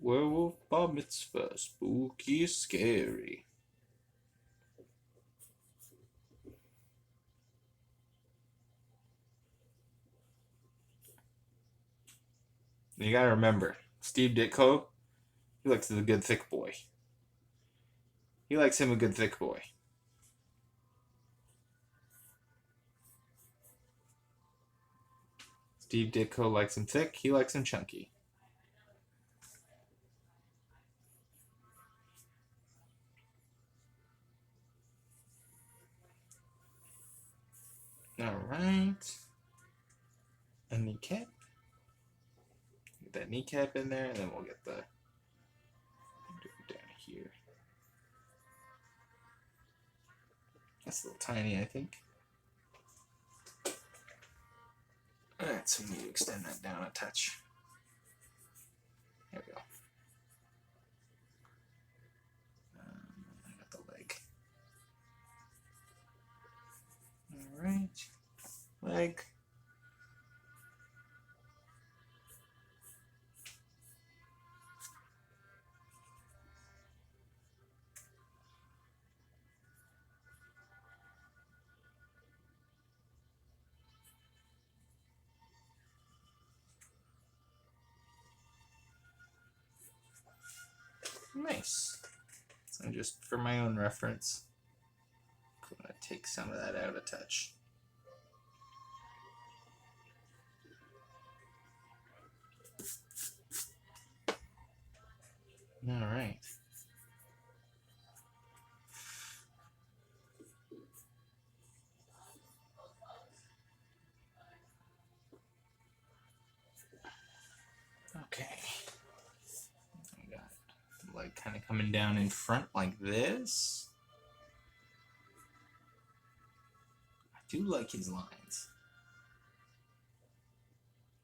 Werewolf bar mitzvah. Spooky, scary. You gotta remember, Steve Ditko, he likes the good thick boy. He likes him a good thick boy. Steve Ditko likes him thick, he likes him chunky. Alright. A kneecap. Get that kneecap in there, and then we'll get the down here. That's a little tiny, I think. Alright, so we need to extend that down a touch. There we go. I got the leg. Alright. Leg. Nice. So just for my own reference, I'm going to take some of that out a touch. All right. Okay. I got the leg kind of coming down in front like this. I do like his lines.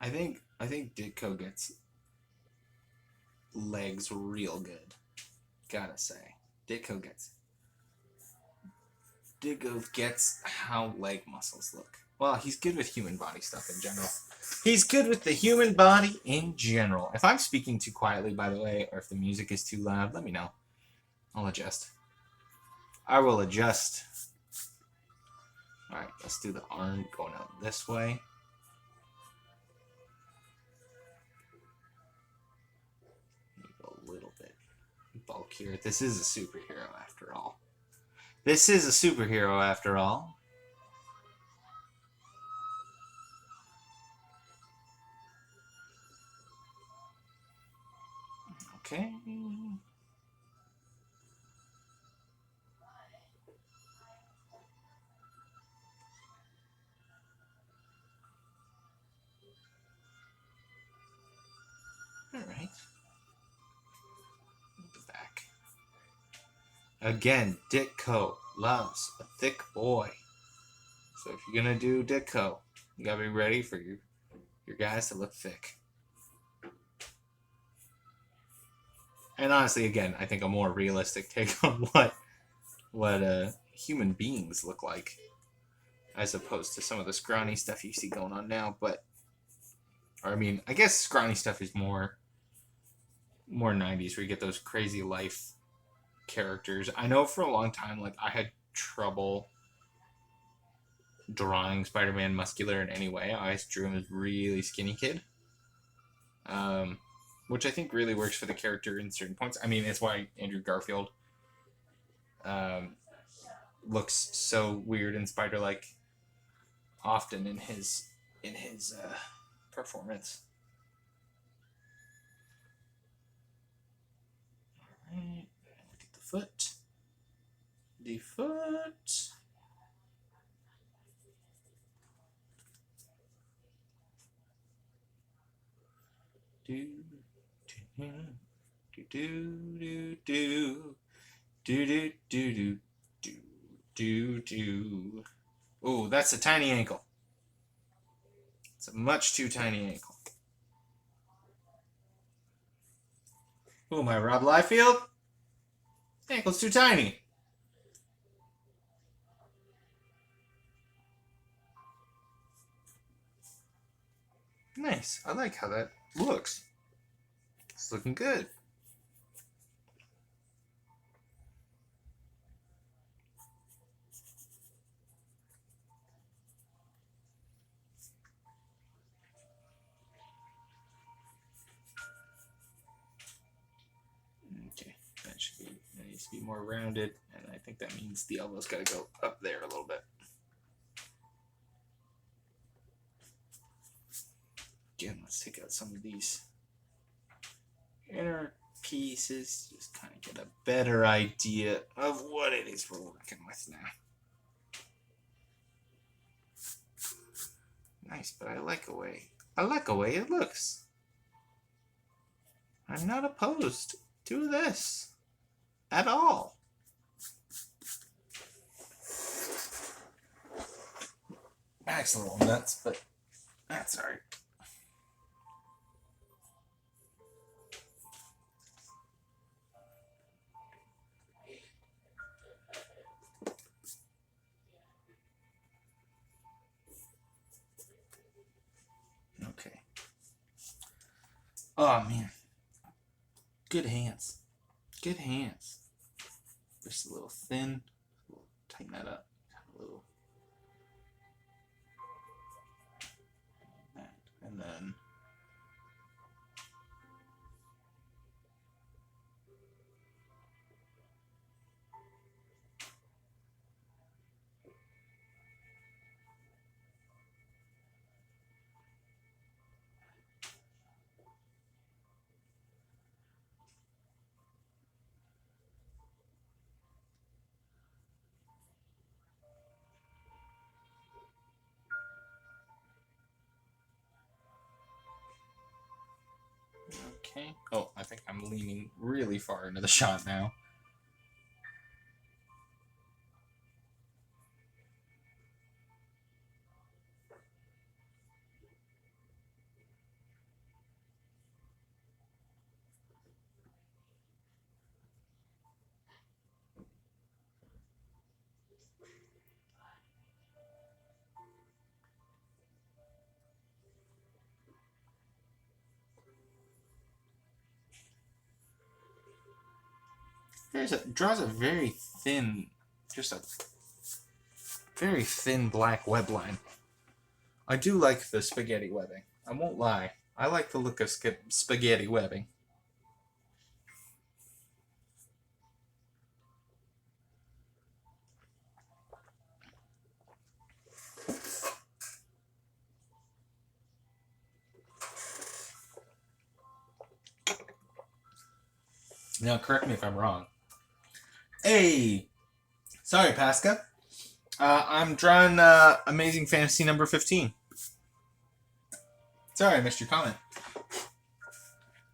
I think Ditko gets legs real good. Gotta say, Ditko gets how leg muscles look. Well, he's good with human body stuff in general. He's good with the human body in general. If I'm speaking too quietly, by the way, or if the music is too loud, let me know. I'll adjust. I will adjust. Alright, let's do the arm going out this way. Go a little bit bulkier. This is a superhero after all. This is a superhero after all. Okay. All right. The back. Again, Ditko loves a thick boy. So if you're gonna do Ditko, you gotta be ready for your guys to look thick. And honestly, again, I think a more realistic take on what human beings look like, as opposed to some of the scrawny stuff you see going on now. But, or I mean, I guess scrawny stuff is more 90s, where you get those crazy life characters. I know for a long time, like, I had trouble drawing Spider-Man muscular in any way. I always drew him as really skinny kid. Which I think really works for the character in certain points. I mean, it's why Andrew Garfield looks so weird and spider-like often in his performance. All right, look at the foot. The foot. Do. Oh, that's a tiny ankle. It's a much too tiny ankle. Oh, my Rob Liefeld? Ankle's too tiny. Nice. I like how that looks. It's looking good. needs to be more rounded, and I think that means the elbow's got to go up there a little bit. Again, let's take out some of these inner pieces, just kind of get a better idea of what it is we're working with now. Nice, but I like the way it looks. I'm not opposed to this at all. That's a little nuts, but that's alright. Okay. Oh man. Good hands. Good hands. Just a little thin. We'll tighten that up. A little. That. And then. Okay. Oh, I think I'm leaning really far into the shot now. Draws a very thin, just a very thin black web line. I do like the spaghetti webbing. I won't lie. I like the look of spaghetti webbing. Now, correct me if I'm wrong. Hey! Sorry, Pasca. I'm drawing Amazing Fantasy number 15. Sorry, I missed your comment.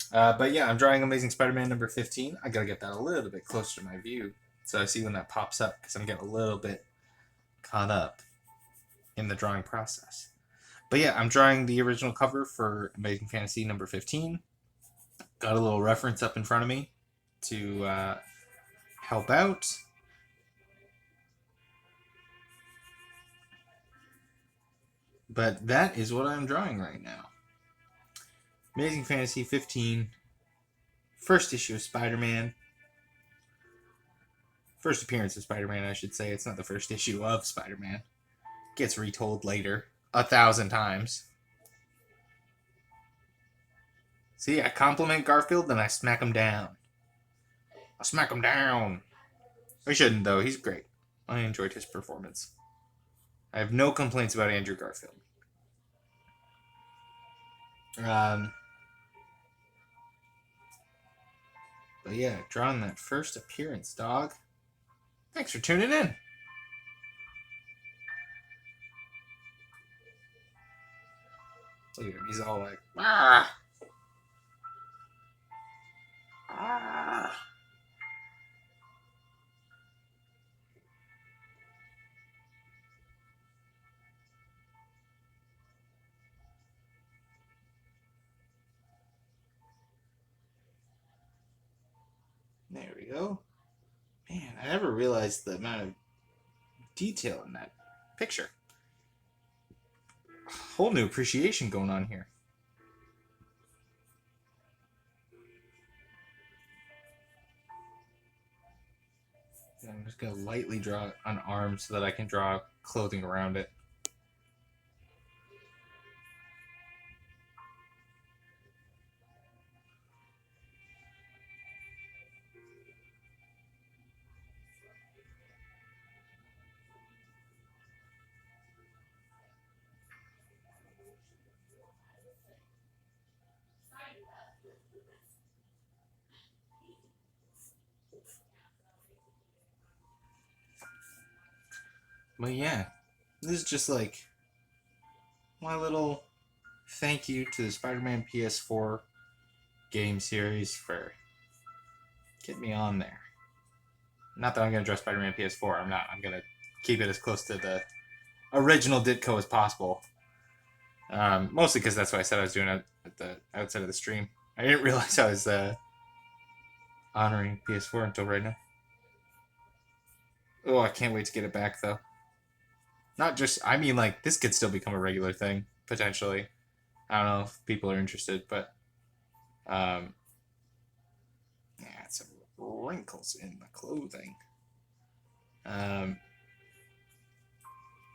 But yeah, I'm drawing Amazing Spider-Man number 15. I gotta get that a little bit closer to my view so I see when that pops up, because I'm getting a little bit caught up in the drawing process. But yeah, I'm drawing the original cover for Amazing Fantasy number 15. Got a little reference up in front of me to help out. But that is what I'm drawing right now. Amazing Fantasy 15. First issue of Spider-Man. First appearance of Spider-Man, I should say. It's not the first issue of Spider-Man. Gets retold later 1,000 times. See, I compliment Garfield, then I smack him down. I smack him down. I shouldn't, though. He's great. I enjoyed his performance. I have no complaints about Andrew Garfield. But yeah, drawing that first appearance, dog. Thanks for tuning in. Look at him. He's all like, ah. Ah. There we go. Man, I never realized the amount of detail in that picture. Whole new appreciation going on here. I'm just going to lightly draw an arm so that I can draw clothing around it. But yeah, this is just like my little thank you to the Spider-Man PS4 game series for getting me on there. Not that I'm going to address Spider-Man PS4. I'm not. I'm going to keep it as close to the original Ditko as possible. Mostly because that's what I said I was doing at the outside of the stream. I didn't realize I was honoring PS4 until right now. Oh, I can't wait to get it back though. Not just, I mean, like this could still become a regular thing potentially. I don't know if people are interested, but yeah, it's some wrinkles in the clothing.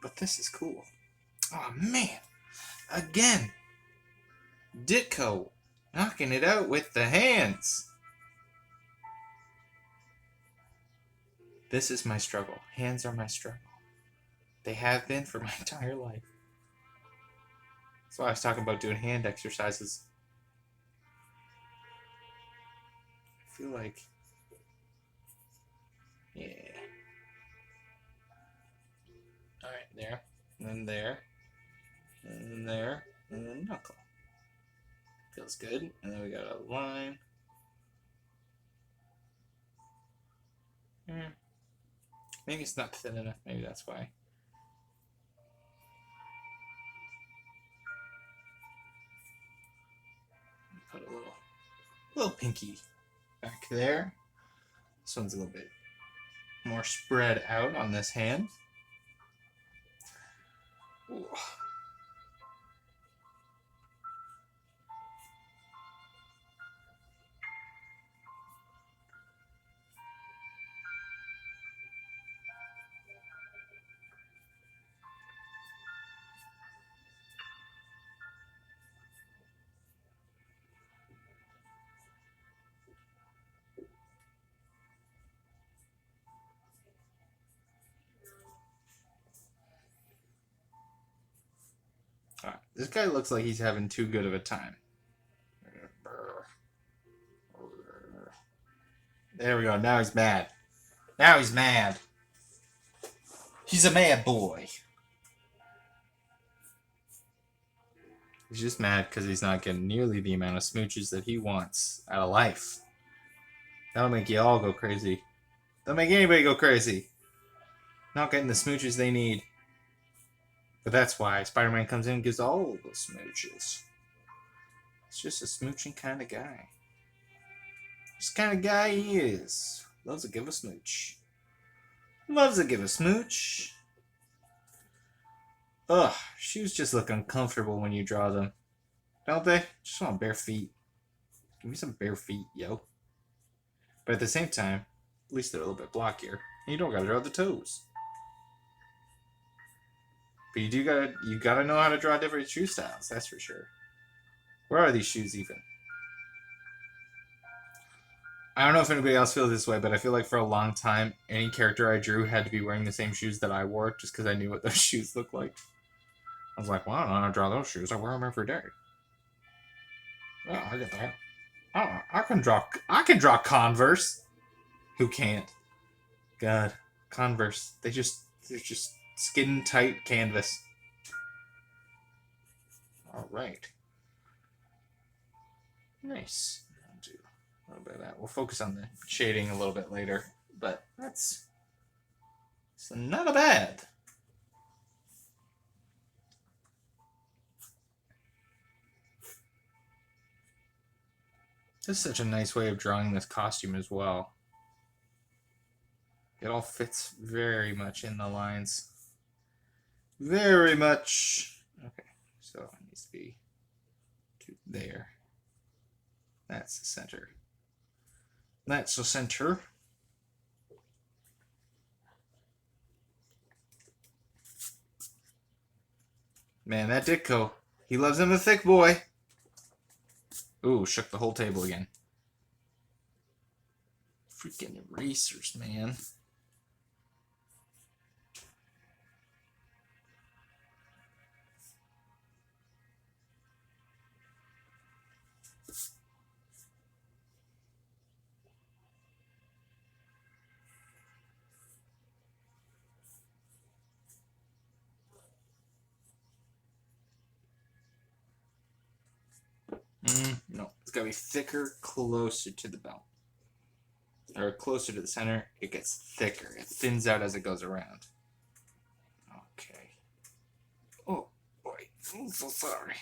But this is cool. Oh man, again, Ditko knocking it out with the hands. This is my struggle. Hands are my struggle. They have been for my entire life. That's why I was talking about doing hand exercises. I feel like, yeah. Alright, there. And then there. And then there. And then knuckle. Feels good. And then we got a line. Maybe it's not thin enough. Maybe that's why. Put a little pinky back there. This one's a little bit more spread out on this hand. Ooh. Alright, this guy looks like he's having too good of a time. There we go. Now he's mad. Now he's mad. He's a mad boy. He's just mad because he's not getting nearly the amount of smooches that he wants out of life. That'll make you all go crazy. That'll make anybody go crazy. Not getting the smooches they need. But that's why Spider-Man comes in and gives all the smooches. He's just a smooching kind of guy. This kind of guy he is. Loves to give a smooch. Loves to give a smooch. Ugh, shoes just look uncomfortable when you draw them. Don't they? Just want bare feet. Give me some bare feet, yo. But at the same time, at least they're a little bit blockier. And you don't gotta draw the toes. But you gotta know how to draw different shoe styles, that's for sure. Where are these shoes even? I don't know if anybody else feels this way, but I feel like for a long time, any character I drew had to be wearing the same shoes that I wore just because I knew what those shoes looked like. I was like, well, I don't know how to draw those shoes. I wear them every day. Yeah, I get that. I can draw Converse. Who can't? God, Converse. They're just skin tight canvas. All right. Nice. I'll do a little bit of that. We'll focus on the shading a little bit later, but that's not bad. This is such a nice way of drawing this costume as well. It all fits very much in the lines. Very much. Okay, so it needs to be to there. That's the center. That's the center. Man, that Ditko. He loves him a thick boy. Ooh, shook the whole table again. Freaking erasers, man. No, it's got to be thicker, closer to the belt. Or closer to the center, it gets thicker. It thins out as it goes around. Okay. Oh, boy. I'm so sorry.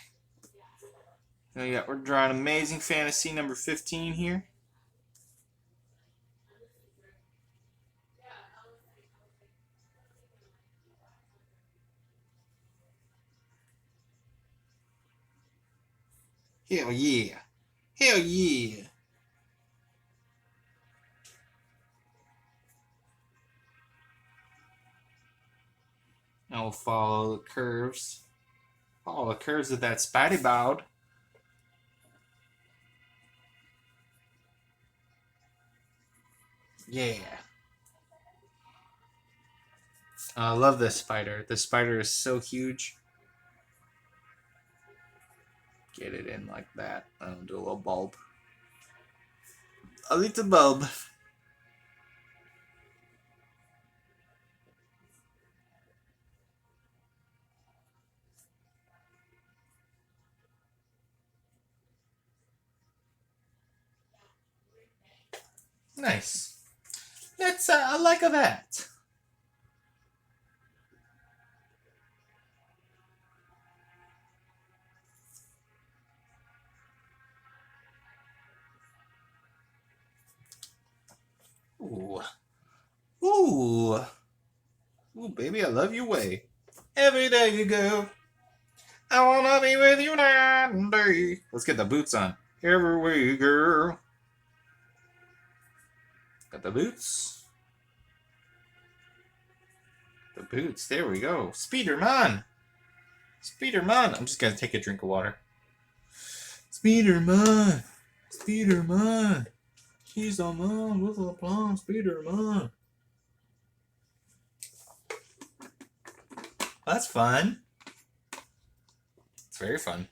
Now, yeah, we're drawing Amazing Fantasy number 15 here. Hell yeah. Hell yeah. Now we'll follow the curves. Follow the curves of that Spidey Boud. Yeah. I love this spider. This spider is so huge. Get it in like that. I'll do a little bulb. A little bulb. Nice. That's I like that. Ooh. Ooh. Ooh, baby, I love your way. Every day you go. I wanna be with you night and day. Let's get the boots on. Every way, girl. Got the boots. The boots. There we go. Speederman. Speederman. I'm just gonna take a drink of water. Speederman. Speederman. He's the man with the plan. Speederman. That's fun. It's very fun.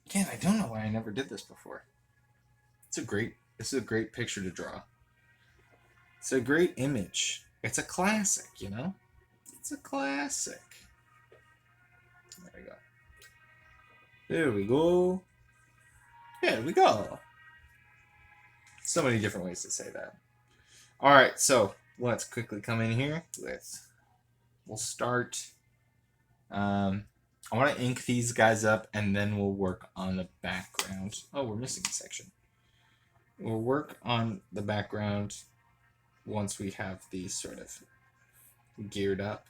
Again, I don't know why I never did this before. This is a great picture to draw. It's a great image. It's a classic, you know? It's a classic. There we go. There we go. There we go. So many different ways to say that. Alright, so let's quickly come in here with... We'll start... I want to ink these guys up, and then we'll work on the background. Oh, we're missing a section. We'll work on the background once we have these sort of geared up.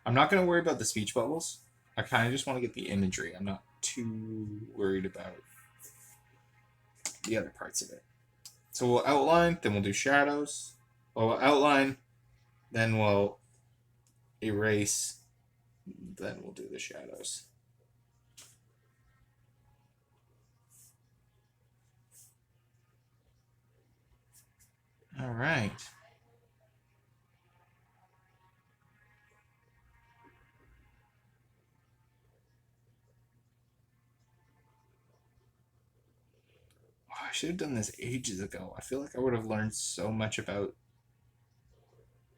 I'm not going to worry about the speech bubbles. I kind of just want to get the imagery. I'm not too worried about the other parts of it. So we'll outline, then we'll do shadows. Well, we'll outline, then we'll erase, then we'll do the shadows. All right. Oh, I should have done this ages ago. I feel like I would have learned so much about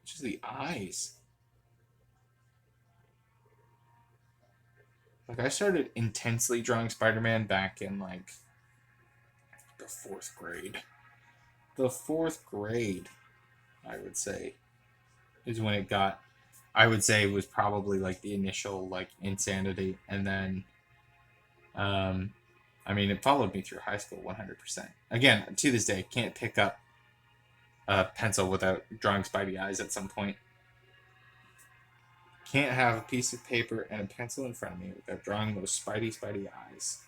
just the eyes. Like, I started intensely drawing Spider-Man back in, like, the 4th grade. The 4th grade, I would say, is when it got... I would say it was probably, like, the initial, like, insanity. And then, I mean, it followed me through high school 100%. Again, to this day, can't pick up a pencil without drawing Spidey eyes at some point. Can't have a piece of paper and a pencil in front of me without drawing those Spidey eyes.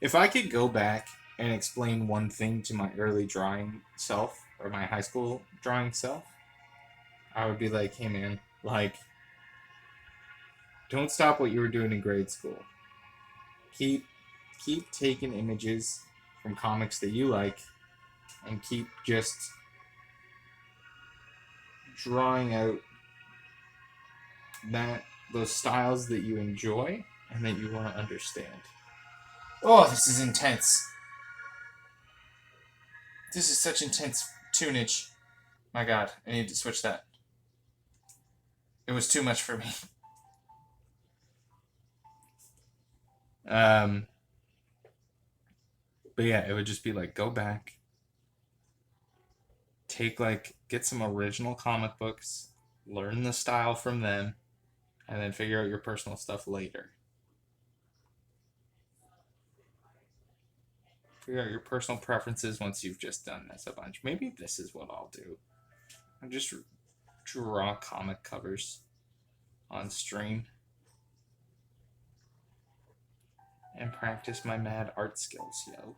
If I could go back and explain one thing to my early drawing self, or my high school drawing self, I would be like, hey man, like, don't stop what you were doing in grade school. Keep taking images from comics that you like, and keep just drawing out those styles that you enjoy, and that you want to understand. Oh, this is intense. This is such intense tunage. My God, I need to switch that. It was too much for me. But yeah, it would just be like, go back, get some original comic books, learn the style from them, and then figure out your personal stuff later. Figure out your personal preferences once you've just done this a bunch. Maybe this is what I'll do. I'll just draw comic covers on stream and practice my mad art skills, yo.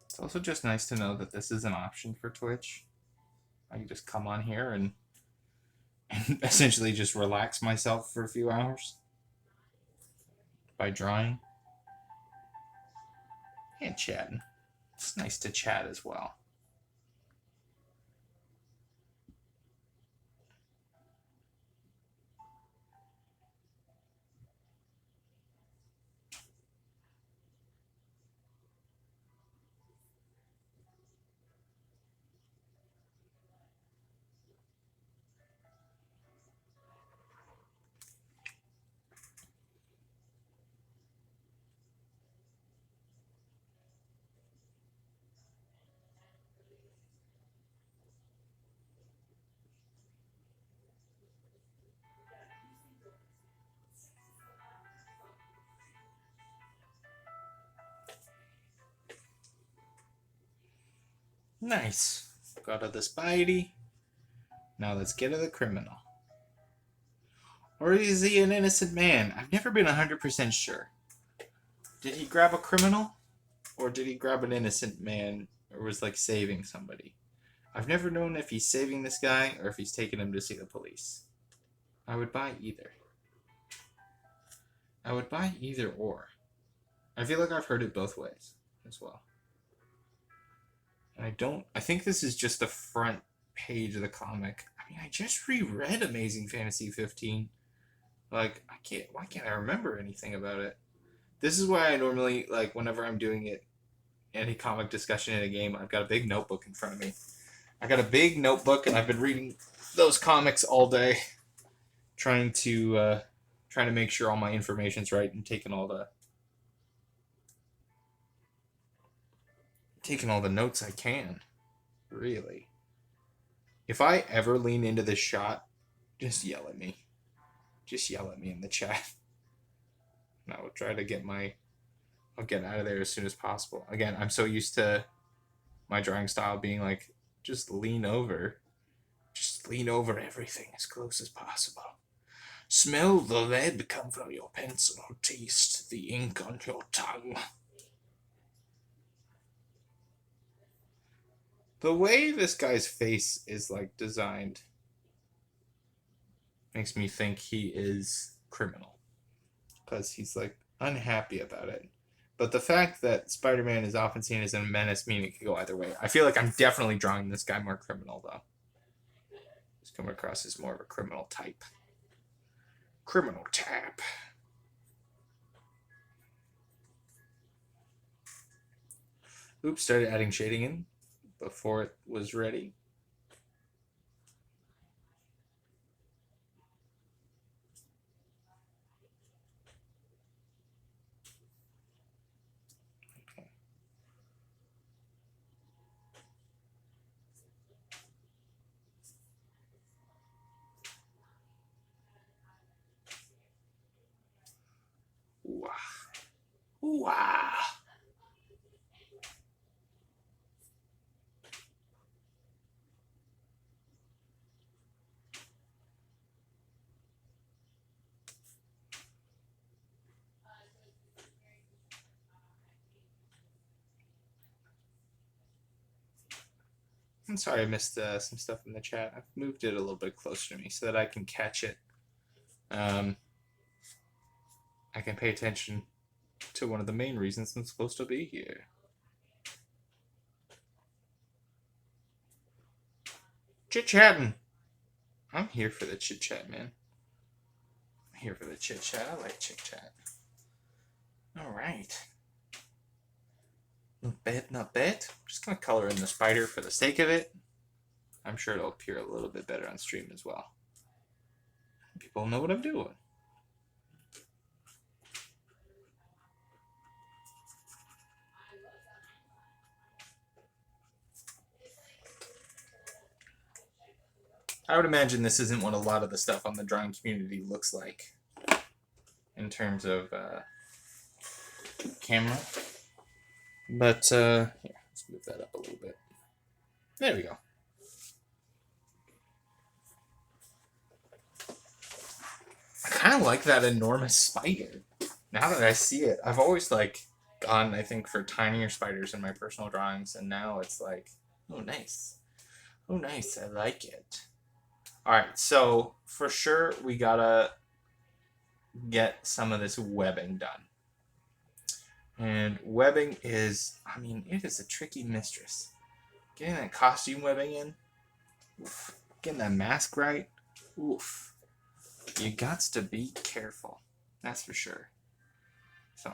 It's also just nice to know that this is an option for Twitch. I can just come on here and essentially just relax myself for a few hours by drawing and chatting. It's nice to chat as well. Nice. Got to the Spidey. Now let's get to the criminal. Or is he an innocent man? I've never been 100% sure. Did he grab a criminal? Or did he grab an innocent man? Or was like saving somebody? I've never known if he's saving this guy or if he's taking him to see the police. I would buy either. I would buy either or. I feel like I've heard it both ways as well. And I think this is just the front page of the comic. I mean, I just reread Amazing Fantasy 15. Like, why can't I remember anything about it? This is why I normally, like, whenever I'm doing it, any comic discussion in a game, I've got a big notebook in front of me. I got a big notebook, and I've been reading those comics all day, trying to make sure all my information's right and taking all the notes I can. Really. If I ever lean into this shot, just yell at me. Just yell at me in the chat. And I will try to I'll get out of there as soon as possible. Again, I'm so used to my drawing style being like, just lean over. Just lean over everything as close as possible. Smell the lead come from your pencil. Taste the ink on your tongue. The way this guy's face is like designed makes me think he is criminal. Because he's like unhappy about it. But the fact that Spider-Man is often seen as a menace means it could go either way. I feel like I'm definitely drawing this guy more criminal, though. He's coming across as more of a criminal type. Criminal type. Oops, started adding shading in before it was ready. Wow. Wow. I'm sorry I missed some stuff in the chat. I've moved it a little bit closer to me so that I can catch it I can pay attention to one of the main reasons I'm supposed to be here. Chit-chatting. I'm here for the chit-chat, man. I'm here for the chit-chat. I like chit-chat. Alright. Not bad, not bad. I'm just going to color in the spider for the sake of it. I'm sure it'll appear a little bit better on stream as well. People know what I'm doing. I would imagine this isn't what a lot of the stuff on the drawing community looks like in terms of camera. But here, let's move that up a little bit. There we go. I kind of like that enormous spider. Now that I see it, I've always like gone, I think, for tinier spiders in my personal drawings, and now it's like, oh, nice. Oh, nice. I like it. All right, so for sure we gotta get some of this webbing done. And webbing is, I mean, it is a tricky mistress. Getting that costume webbing in, oof. Getting that mask right, oof. You got to be careful, that's for sure. So.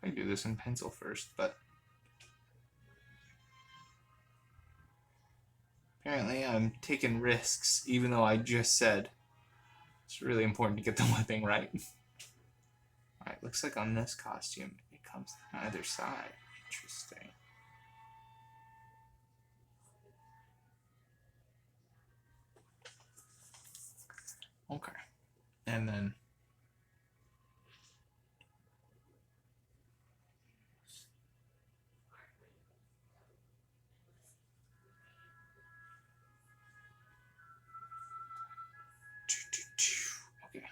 I do this in pencil first, but apparently I'm taking risks, even though I just said it's really important to get the webbing right. Alright, looks like on this costume it comes on either side. Interesting. Okay. And then okay.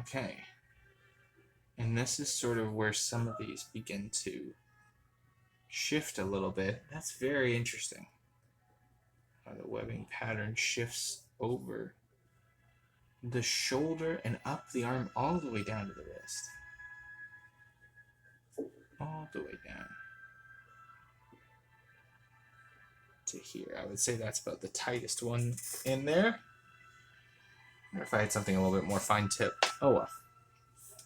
Okay. And this is sort of where some of these begin to shift a little bit. That's very interesting. How the webbing pattern shifts over the shoulder and up the arm all the way down to the wrist. All the way down to here. I would say that's about the tightest one in there. Or if I had something a little bit more fine tip. Oh well.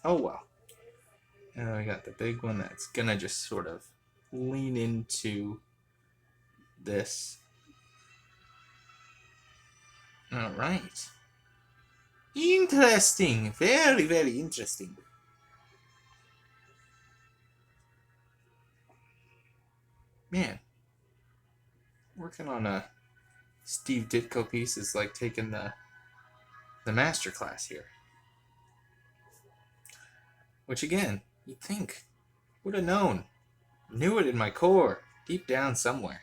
Oh well. And then I got the big one that's gonna just sort of lean into this. All right. Interesting. Very, very interesting. Man, working on a Steve Ditko piece is like taking the master class here. Which again, you'd think, would have known. Knew it in my core, deep down somewhere.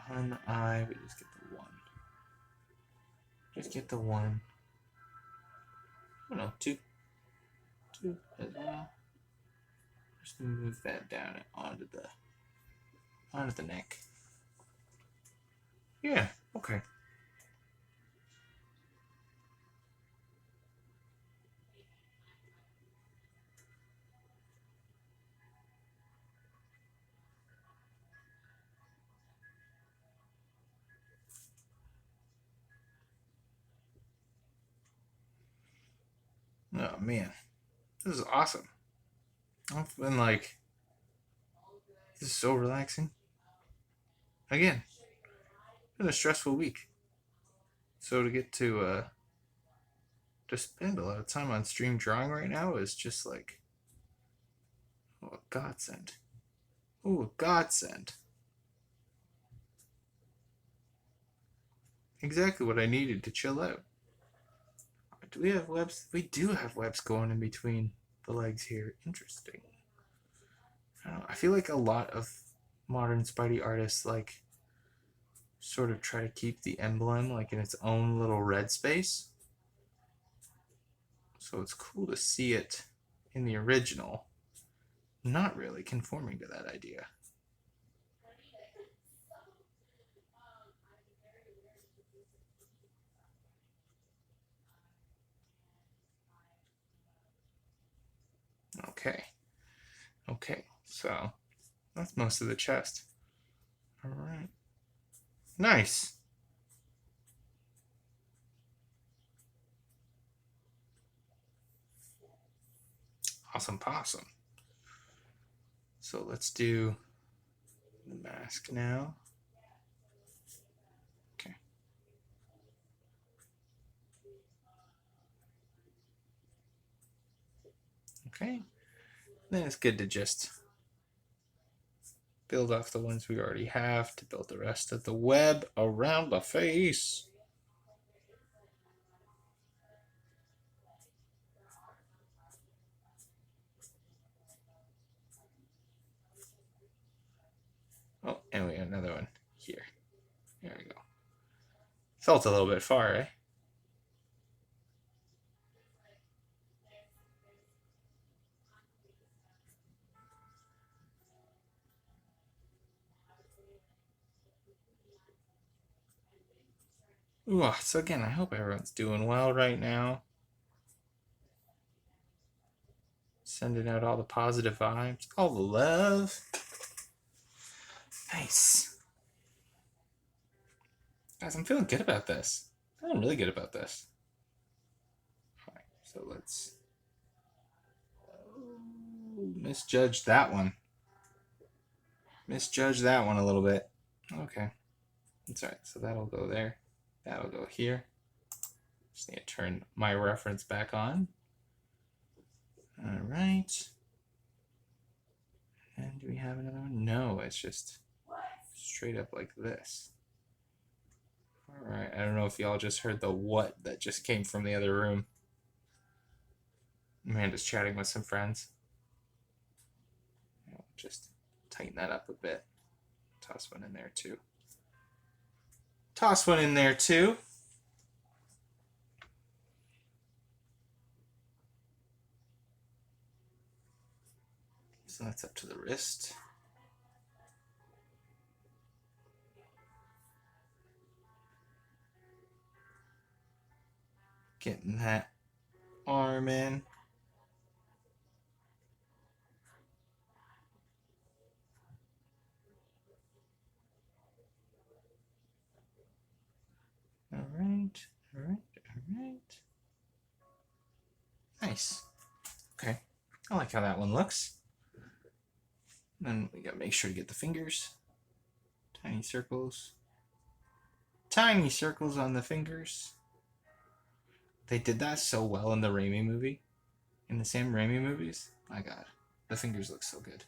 One eye, we just get the one. Just get the one. Oh no, two. Two as well. Just move that down onto the neck. Yeah, okay. Oh man, this is awesome. I've been like, this is so relaxing. Again, been a stressful week. So to get to spend a lot of time on stream drawing right now is just like, oh, a godsend. Oh, a godsend. Exactly what I needed to chill out. Do we have webs? We do have webs going in between the legs here. Interesting. I don't know. I feel like a lot of modern Spidey artists like sort of try to keep the emblem like in its own little red space. So it's cool to see it in the original, not really conforming to that idea. Okay. Okay. So that's most of the chest. All right. Nice. Awesome possum. So let's do the mask now. Okay. Okay. Then it's good to just build off the ones we already have to build the rest of the web around the face. Oh, and we got another one here. There we go. Felt a little bit far, eh? Ooh, so again, I hope everyone's doing well right now. Sending out all the positive vibes, all the love. Nice. Guys, I'm feeling good about this. I'm feeling really good about this. All right, so let's misjudge that one. Misjudge that one a little bit. Okay. That's all right. So that'll go there. That'll go here. Just need to turn my reference back on. All right. And do we have another one? No, it's just straight up like this. All right. I don't know if y'all just heard the what that just came from the other room. Amanda's chatting with some friends. I'll just tighten that up a bit. Toss one in there too. Toss one in there too. So that's up to the wrist. Getting that arm in. All right, all right, all right. Nice. Okay, I like how that one looks. Then we gotta make sure to get the fingers. Tiny circles. Tiny circles on the fingers. They did that so well in the Raimi movie. In the Sam Raimi movies. My god. The fingers look so good.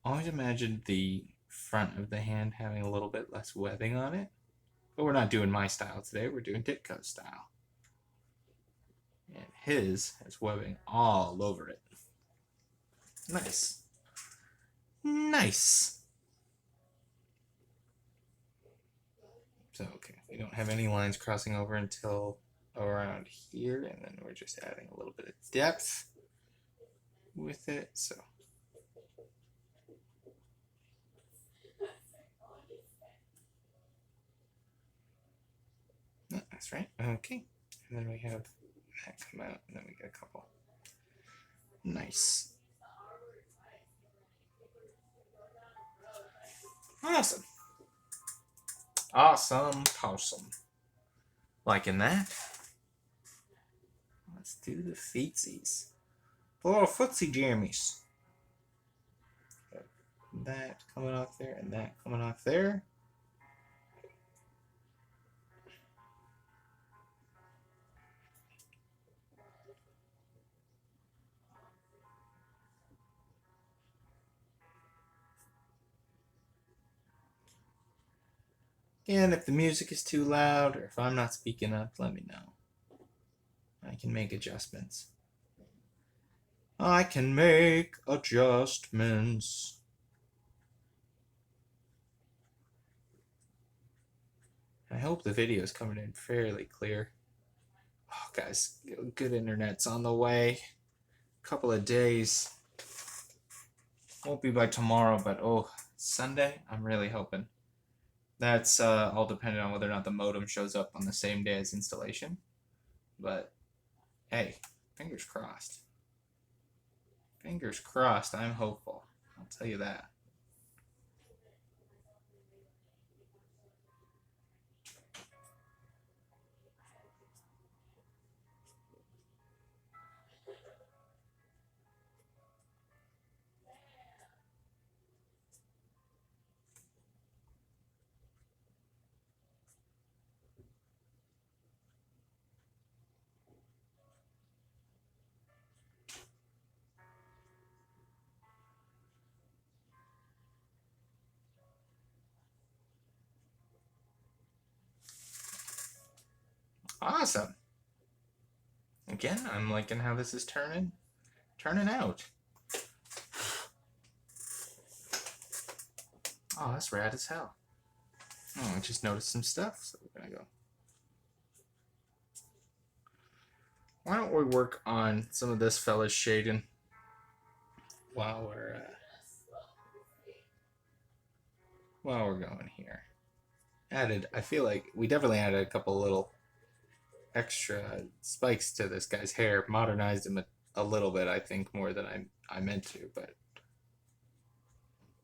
Always imagined the front of the hand having a little bit less webbing on it. But we're not doing my style today. We're doing Ditko's style. And his has webbing all over it. Nice. Nice. So, okay, we don't have any lines crossing over until around here, and then we're just adding a little bit of depth with it, so. No, that's right, okay. And then we have that come out, and then we get a couple. Nice. Awesome. Awesome. Awesome. Liking that. Let's do the feetsies. The little footsie jammies. That coming off there and that coming off there. And if the music is too loud or if I'm not speaking up, let me know. I can make adjustments. I can make adjustments. I hope the video is coming in fairly clear. Oh, guys, good internet's on the way. Couple of days. Won't be by tomorrow, but oh, Sunday, I'm really hoping. That's all dependent on whether or not the modem shows up on the same day as installation. But hey, fingers crossed. Fingers crossed, I'm hopeful. I'll tell you that. Awesome. Again, I'm liking how this is turning out. Oh, that's rad as hell. Oh, I just noticed some stuff, so we're gonna go. Why don't we work on some of this fella's shading while we're going here. I feel like we definitely added a couple little extra spikes to this guy's hair, modernized him a little bit, I think, more than I meant to, but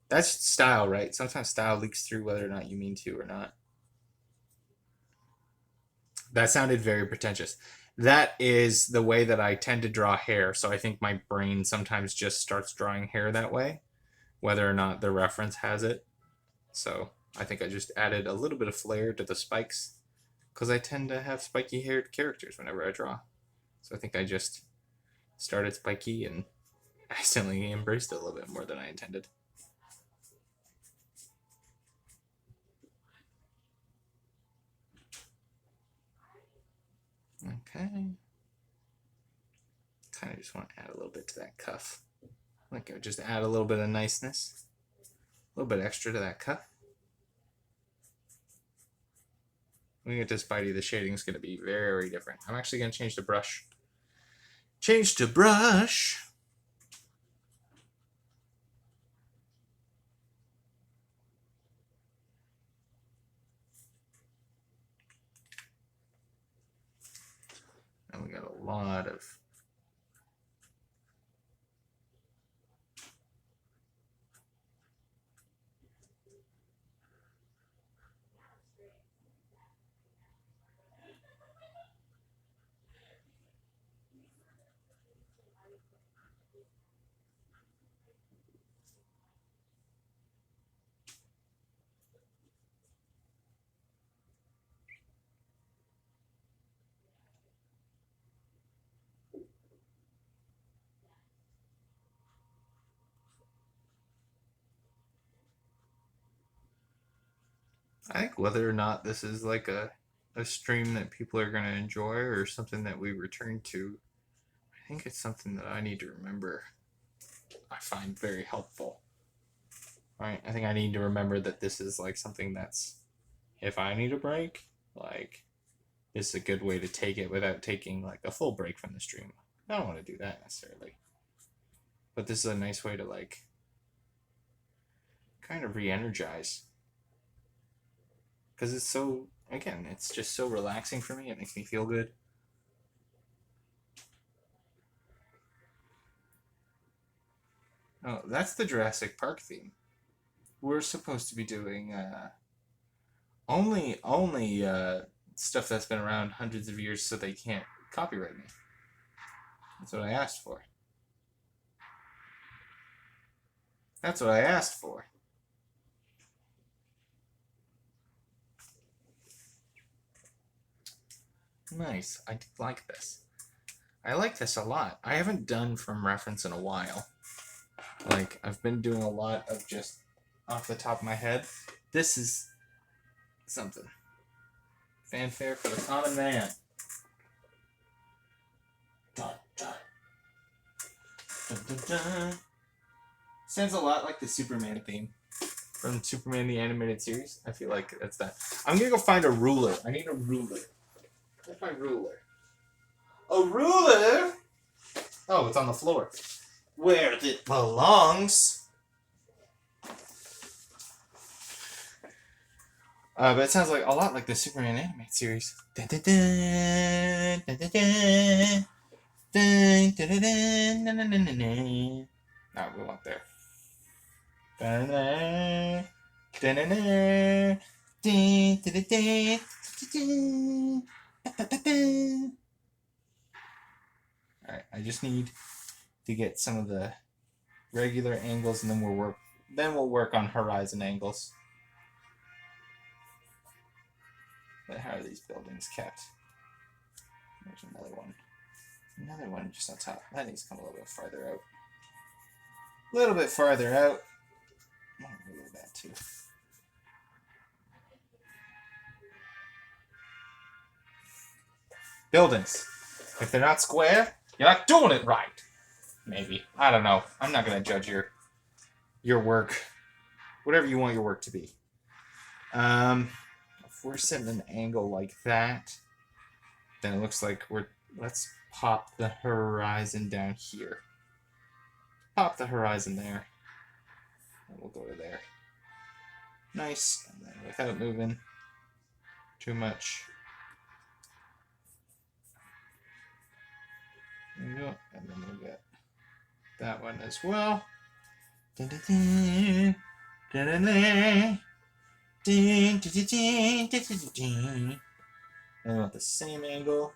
that's style, right? Sometimes style leaks through whether or not you mean to or not. That sounded very pretentious. That is the way that I tend to draw hair, so I think my brain sometimes just starts drawing hair that way, whether or not the reference has it. So I think I just added a little bit of flair to the spikes, because I tend to have spiky haired characters whenever I draw. So I think I just started spiky and accidentally embraced it a little bit more than I intended. Okay. Kind of just want to add a little bit to that cuff. Like, just add a little bit of niceness, a little bit extra to that cuff. When we get to Spidey, the shading is going to be very different. I'm actually going to change the brush. Change to brush. And we got a lot of I think whether or not this is like a stream that people are going to enjoy or something that we return to, I think it's something that I need to remember. I find very helpful. Right? I think I need to remember that this is like something that's, if I need a break, like, this is a good way to take it without taking like a full break from the stream. I don't want to do that necessarily. But this is a nice way to like kind of re-energize. Because it's so, again, it's just so relaxing for me. It makes me feel good. Oh, that's the Jurassic Park theme. We're supposed to be doing only Stuff that's been around hundreds of years so they can't copyright me. That's what I asked for. That's what I asked for. Nice. I do like this. I like this a lot. I haven't done from reference in a while. Like, I've been doing a lot of just off the top of my head. This is something. Fanfare for the common man. Dun, dun. Dun, dun, dun. Sounds a lot like the Superman theme from Superman the Animated Series. I feel like that's that. I'm gonna go find a ruler. I need a ruler. Where's my ruler? A ruler? Oh, it's on the floor. Where it belongs. But it sounds like a lot like the Superman Animated Series. Dun, dun, dun, dun, dun, dun. Dun, dun, dun, dun, dun, dun, dun, dun. No, we want there. Dun, dun, dun, dun, dun, dun, dun, dun, dun, dun, dun. Alright, I just need to get some of the regular angles, and then we'll work on horizon angles. But how are these buildings kept? There's another one. Another one just on top. That needs to come a little bit farther out. A little bit farther out. Oh, look at that too. Buildings. If they're not square, you're not doing it right. Maybe. I don't know. I'm not going to judge your work. Whatever you want your work to be. If we're setting an angle like that, then it looks like let's pop the horizon down here. Pop the horizon there. And we'll go to there. Nice. And then without moving too much. There you go. And then we'll get that one as well. Dun, dun, dun. Dun, dun, dun. Dun, dun, dun, dun, dun, dun, dun. And we want the same angle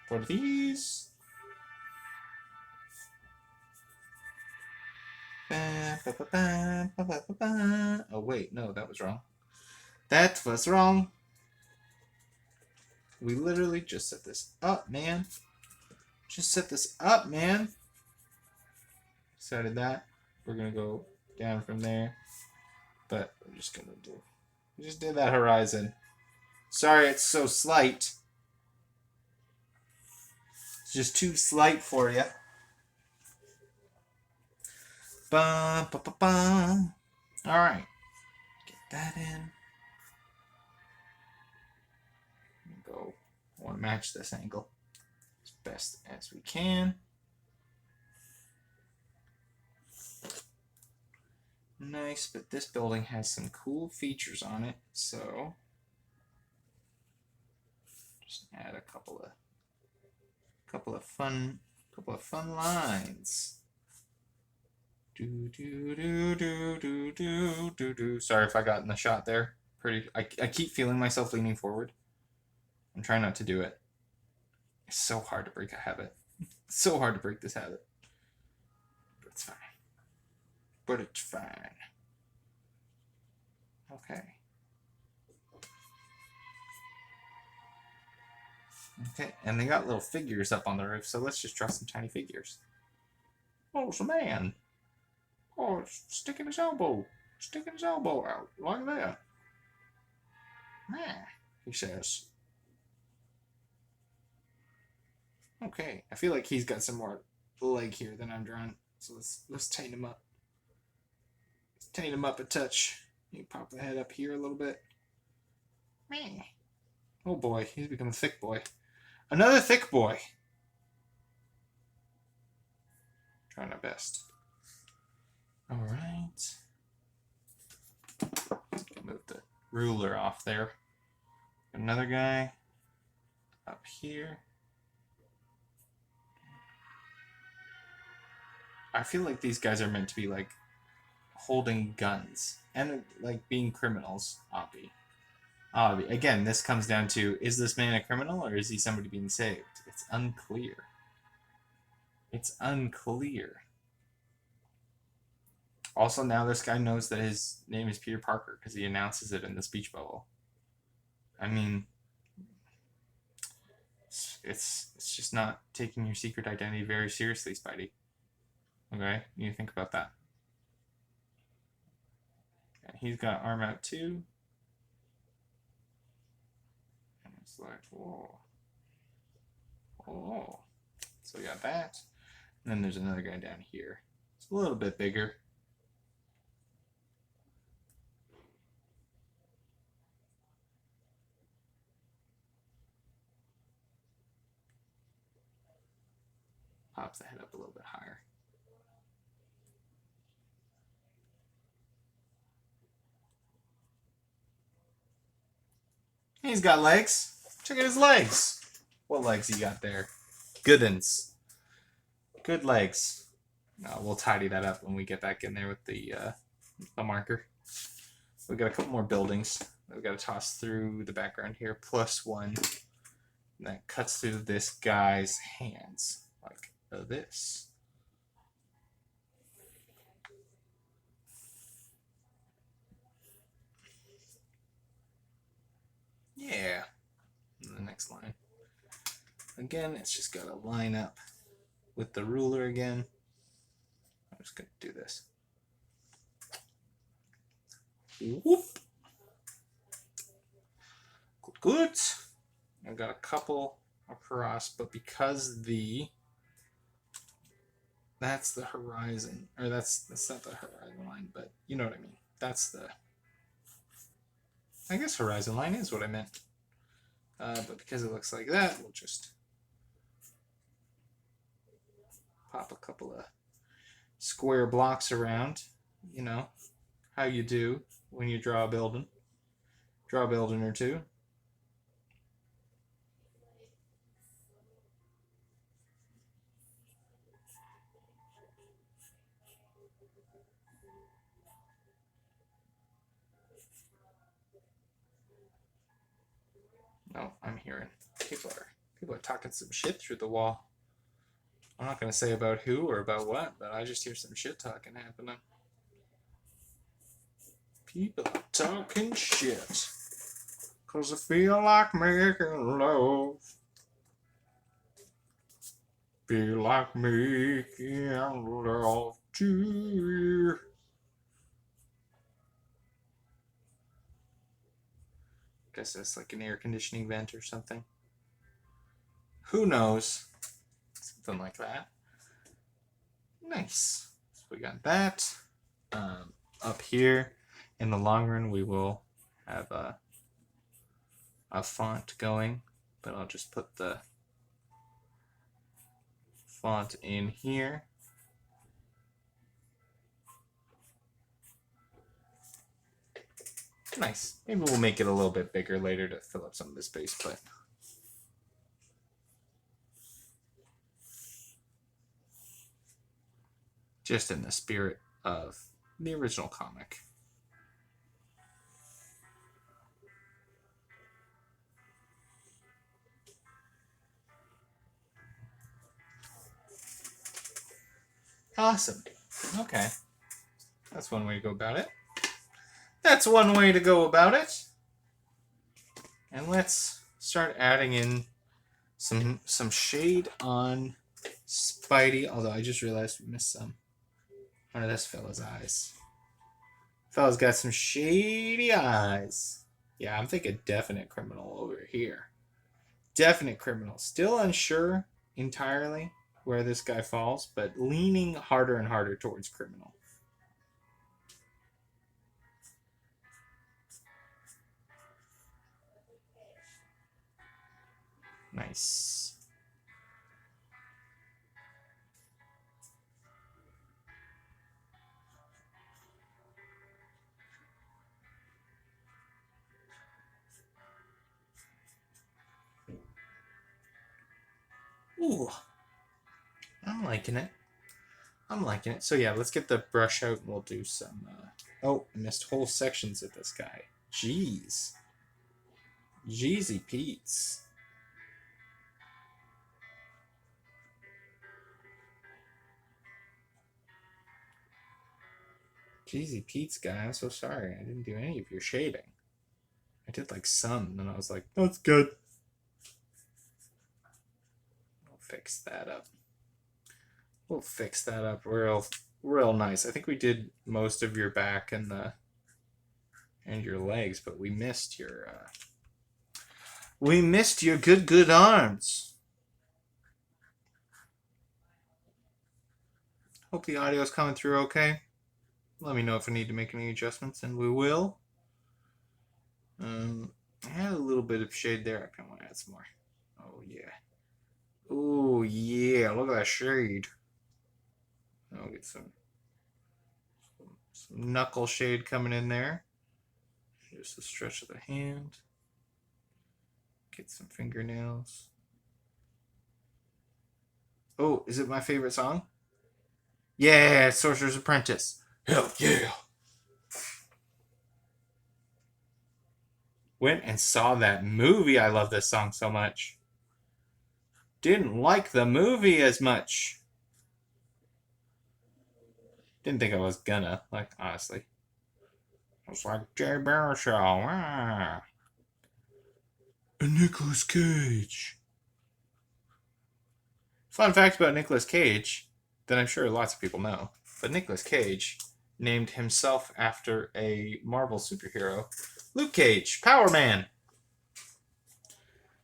for these. Oh wait, no, that was wrong. That was wrong. We literally just set this up, man. Just set this up, man. Decided that. We're gonna go down from there. But we're just gonna we just did that horizon. Sorry it's so slight. It's just too slight for you. Ba, ba, ba, ba. Alright. Get that in. Go. I want to match this angle as best as we can. Nice, but this building has some cool features on it, so just add a couple of fun lines. Do do do do do do do do. Sorry if I got in the shot there. I keep feeling myself leaning forward. I'm trying not to do it. It's so hard to break a habit. It's so hard to break this habit. But it's fine. But it's fine. Okay. Okay, and they got little figures up on the roof, so let's just draw some tiny figures. Oh, it's a man. Oh, it's sticking his elbow. Sticking his elbow out. Like that. Man, he says. Okay, I feel like he's got some more leg here than I'm drawing. So let's tighten him up. Let's tighten him up a touch. You pop the head up here a little bit. Man. Oh boy, he's become a thick boy. Another thick boy. Trying our best. Alright. Move the ruler off there. Another guy up here. I feel like these guys are meant to be like holding guns and like being criminals, Oppie. Again, this comes down to, is this man a criminal or is he somebody being saved? It's unclear. It's unclear. Also, now this guy knows that his name is Peter Parker because he announces it in the speech bubble. I mean, it's just not taking your secret identity very seriously, Spidey. Okay, you need to think about that. Okay, he's got arm out too. And it's like, whoa. Oh. So we got that. And then there's another guy down here. It's a little bit bigger. Pops the head up a little bit higher. He's got legs. Check out his legs. What legs he got there? Good uns. Good legs. No, we'll tidy that up when we get back in there with the marker. We've got a couple more buildings that we've got to toss through the background here. +1. And that cuts through this guy's hands. Like this. Yeah. And the next line. Again, it's just got to line up with the ruler again. I'm just going to do this. Whoop. Good, good. I've got a couple across, but because that's the horizon, or that's not the horizon line, but you know what I mean. That's the, I guess horizon line is what I meant. But because it looks like that, we'll just pop a couple of square blocks around. You know how you do when you draw a building. Draw a building or two. No, I'm hearing people are talking some shit through the wall. I'm not gonna say about who or about what, but I just hear some shit talking happening. People are talking shit. 'Cause I feel like making love. Feel like making love to you. Guess that's like an air conditioning vent or something. Who knows? Something like that. Nice. So we got that. Up here, in the long run, we will have a font going, but I'll just put the font in here. Nice. Maybe we'll make it a little bit bigger later to fill up some of the space, but just in the spirit of the original comic. Awesome. Okay. That's one way to go about it. That's one way to go about it. And let's start adding in some shade on Spidey, although I just realized we missed some. One of this fella's eyes. Fella's got some shady eyes. Yeah, I'm thinking definite criminal over here. Definite criminal. Still unsure entirely where this guy falls, but leaning harder and harder towards criminal. Nice. Ooh. I'm liking it. I'm liking it. So yeah, let's get the brush out and we'll do some... oh, I missed whole sections of this guy. Jeez. Jeezy Pete's. Jeezy Pete's, guy. I'm so sorry. I didn't do any of your shading. I did like some, and I was like, that's good. We'll fix that up. We'll fix that up real nice. I think we did most of your back and your legs, but we missed your good arms. Hope the audio's coming through okay. Let me know if I need to make any adjustments, and we will. I had a little bit of shade there. I kind of want to add some more. Oh yeah. Oh yeah. Look at that shade. I'll get some knuckle shade coming in there. Just a stretch of the hand. Get some fingernails. Oh, is it my favorite song? Yeah, Sorcerer's Apprentice. Hell yeah. Went and saw that movie. I love this song so much. Didn't like the movie as much. Didn't think I was gonna, like, honestly. It's like Jay Baruchel. Ah. And Nicolas Cage. Fun fact about Nicolas Cage that I'm sure lots of people know. But Nicolas Cage named himself after a Marvel superhero, Luke Cage, Power Man.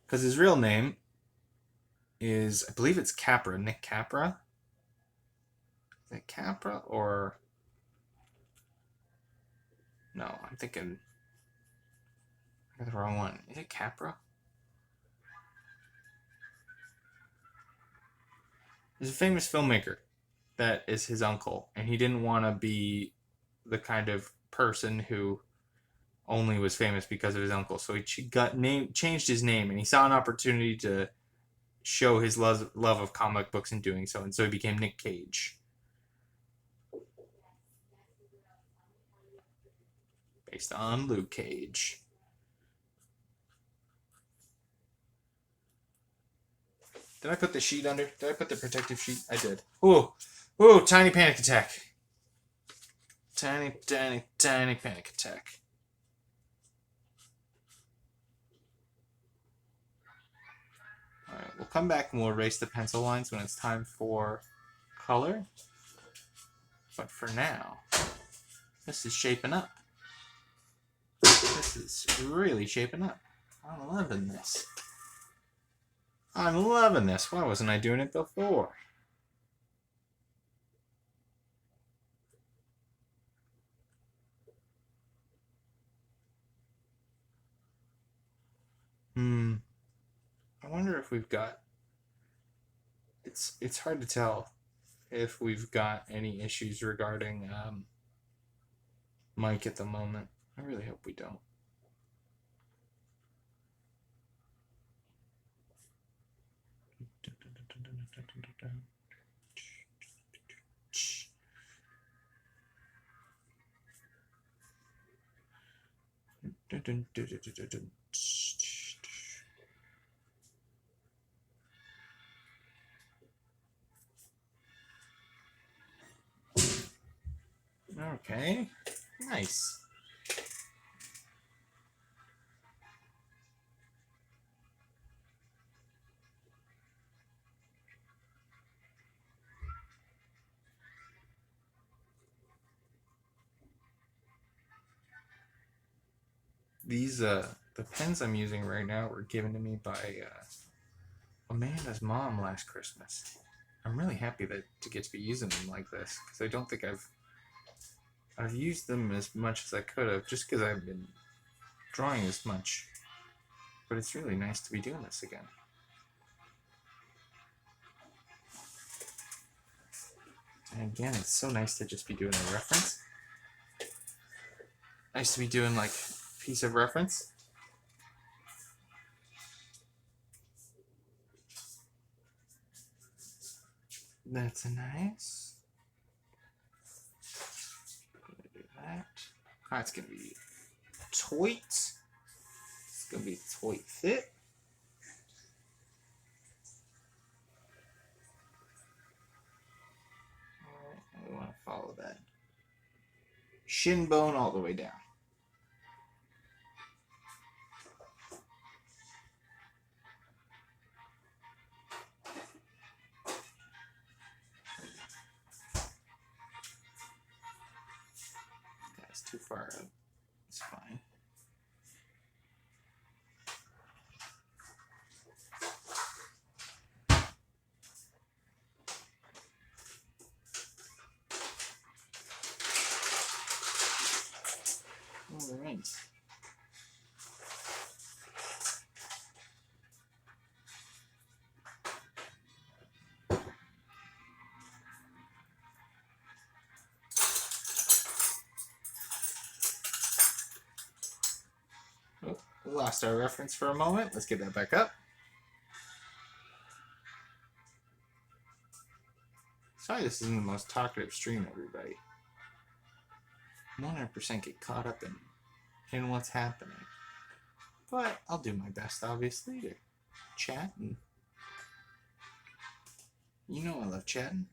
Because his real name is, I believe it's Capra, Nick Capra. Is it Capra or... No, I'm thinking... I got the wrong one. Is it Capra? There's a famous filmmaker that is his uncle, and he didn't want to be the kind of person who only was famous because of his uncle. So he changed his name, and he saw an opportunity to show his love of comic books in doing so, and so he became Nick Cage. Based on Luke Cage. Did I put the sheet under? Did I put the protective sheet? I did. Ooh, ooh, tiny panic attack. Tiny panic attack. Alright, we'll come back and we'll erase the pencil lines when it's time for color. But for now, this is shaping up. This is really shaping up. I'm loving this. I'm loving this. Why wasn't I doing it before? I wonder if we've got... It's hard to tell if we've got any issues regarding Mike at the moment. I really hope we don't. Okay, nice. These the pens I'm using right now were given to me by Amanda's mom last Christmas. I'm really happy to get to be using them like this, because I don't think I've used them as much as I could have, just because I've been drawing as much. But it's really nice to be doing this again. And again, it's so nice to just be doing a reference. Nice to be doing like a piece of reference. That's nice. Gonna do that. That's gonna be tweet. gonna be a tight fit. Alright, we want to follow that shin bone all the way down. That's too far out. It's fine. All right. Oh, we lost our reference for a moment. Let's get that back up. Sorry, this isn't the most talkative stream, everybody. 100% get caught up in what's happening. But I'll do my best, obviously, to chat. And you know I love chatting.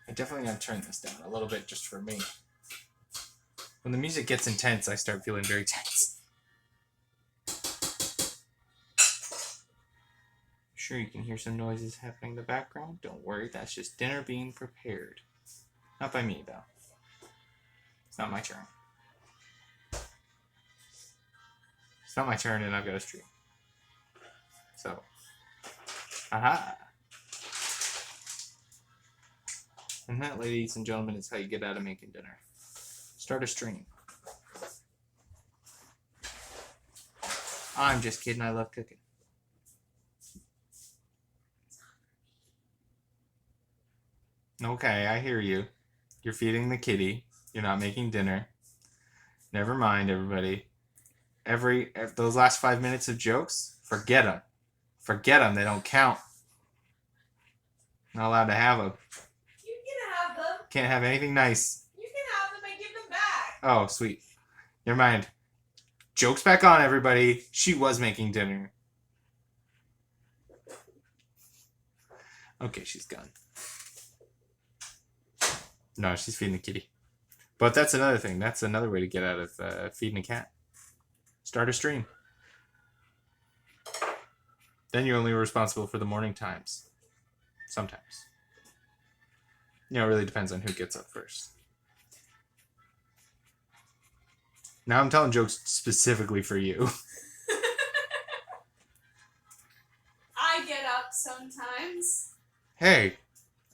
I definitely gotta turn this down a little bit just for me. When the music gets intense, I start feeling very tense. Sure, you can hear some noises happening in the background. Don't worry, that's just dinner being prepared. Not by me, though. It's not my turn. It's not my turn, and I've got a stream. So, aha! And that, ladies and gentlemen, is how you get out of making dinner. Start a stream. I'm just kidding, I love cooking. Okay, I hear you. You're feeding the kitty. You're not making dinner. Never mind, everybody. Those last 5 minutes of jokes, forget them. Forget them. They don't count. Not allowed to have them. You can have them. Can't have anything nice. You can have them and give them back. Oh, sweet. Never mind. Joke's back on, everybody. She was making dinner. Okay, she's gone. No, she's feeding the kitty. But that's another thing. That's another way to get out of feeding a cat. Start a stream. Then you're only responsible for the morning times. Sometimes. You know, it really depends on who gets up first. Now I'm telling jokes specifically for you. I get up sometimes. Hey,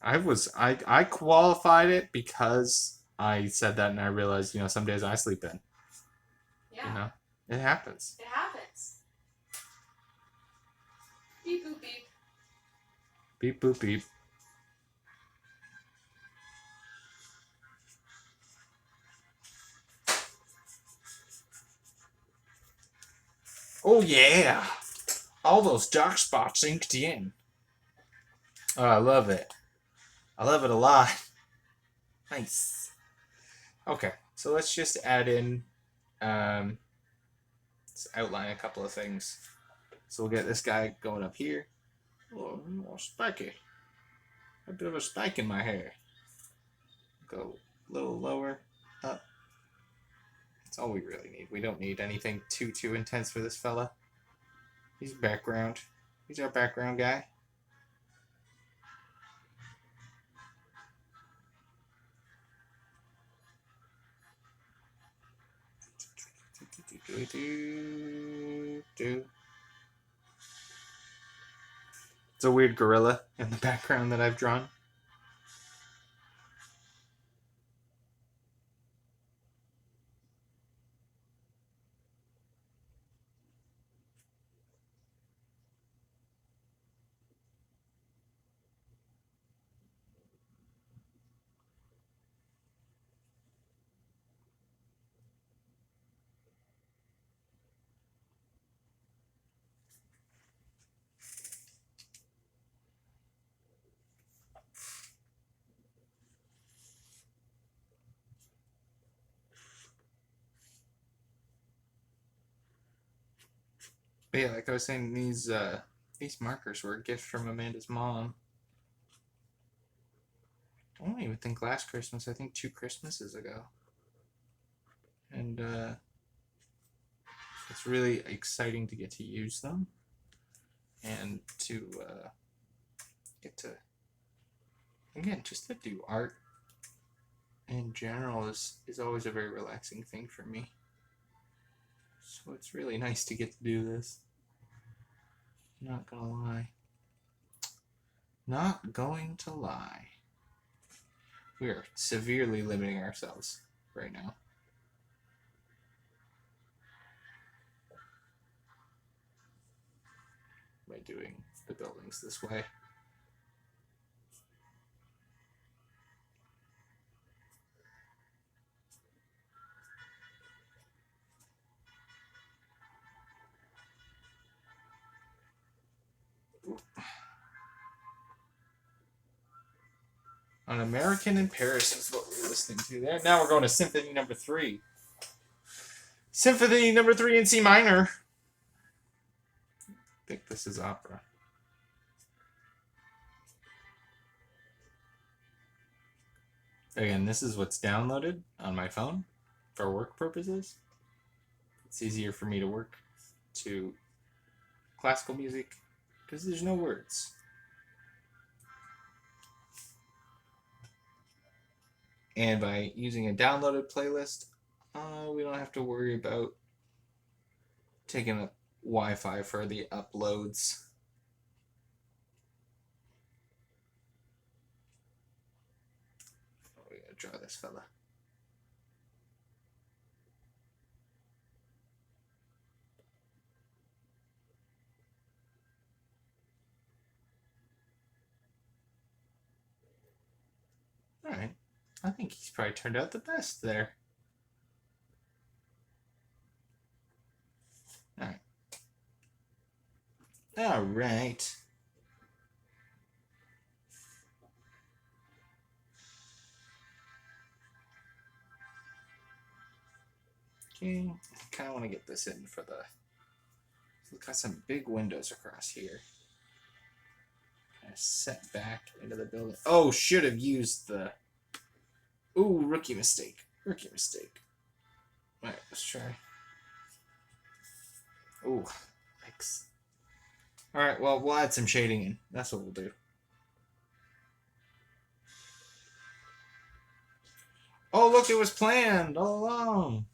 I qualified it because I said that and I realized, you know, some days I sleep in. Yeah. You know? It happens. It happens. Beep boop beep. Beep boop beep. Oh yeah! All those dark spots inked in. Oh, I love it. I love it a lot. Nice. Okay, so let's just add in, let's outline a couple of things. So we'll get this guy going up here. Oh, spiky. A bit of a spike in my hair. Go a little lower, up. That's all we really need. We don't need anything too intense for this fella. He's background. He's our background guy. It's a weird gorilla in the background that I've drawn. But yeah, like I was saying, these markers were a gift from Amanda's mom. I don't even think last Christmas. I think 2 Christmases ago. And it's really exciting to get to use them and to get to, again, just to do art in general is always a very relaxing thing for me. So it's really nice to get to do this. Not gonna lie. Not going to lie. We are severely limiting ourselves right now. By doing the buildings this way. An American in Paris is what we're listening to there. Now we're going to Symphony Number 3. Symphony Number 3 in C minor. I think this is opera. Again, this is what's downloaded on my phone for work purposes. It's easier for me to work to classical music because there's no words. And by using a downloaded playlist, we don't have to worry about taking up Wi-Fi for the uploads. We're gonna draw this fella. All right. I think he's probably turned out the best there. All right. All right. Okay. I kind of want to get this in for the... We've got some big windows across here. Kind of set back into the building. Oh, should have used the... Ooh, rookie mistake. Rookie mistake. All right, let's try. Ooh, thanks. All right, well, we'll add some shading in. That's what we'll do. Oh, look, it was planned all along.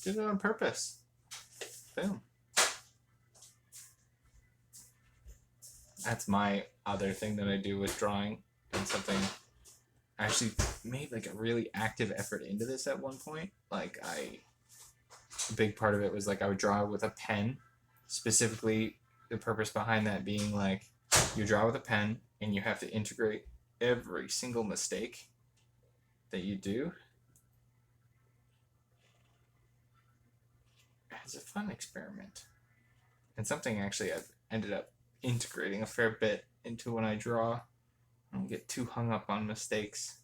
Did it on purpose. Boom. That's my other thing that I do with drawing and something. I actually made like a really active effort into this at one point. Like a big part of it was like I would draw with a pen. Specifically, the purpose behind that being like you draw with a pen and you have to integrate every single mistake that you do. It's a fun experiment. And something actually I've ended up integrating a fair bit into when I draw. I don't get too hung up on mistakes.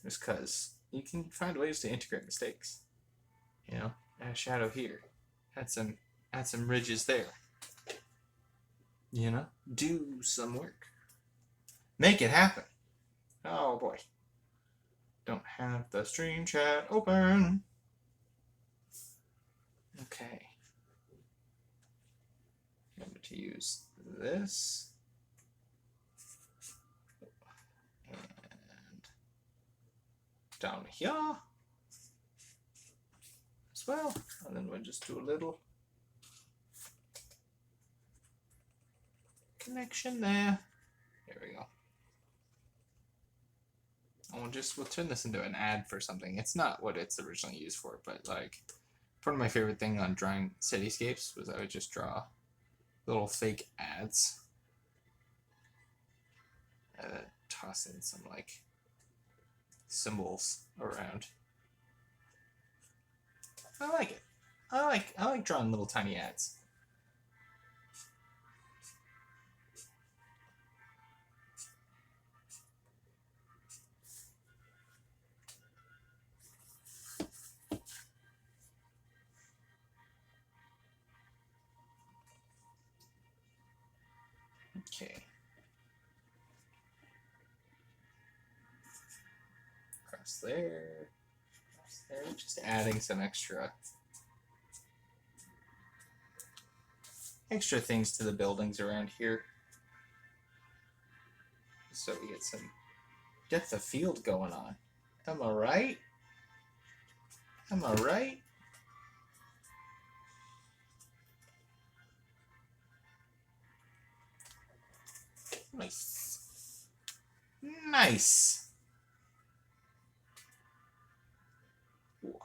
Just because you can find ways to integrate mistakes. You know, add a shadow here. Add some ridges there. You know, do some work. Make it happen. Oh boy. Don't have the stream chat open. Okay. Remember to use this. And down here as well. And then we'll just do a little connection there. There we go. And we'll turn this into an ad for something. It's not what it's originally used for, but like part of my favorite thing on drawing cityscapes was I would just draw little fake ads. And then toss in some like symbols around. I like it. I like drawing little tiny ads. Cross there. Cross there. Just adding some extra things to the buildings around here. So we get some depth of field going on. Am I right? Am I right? Nice. Nice. Ooh.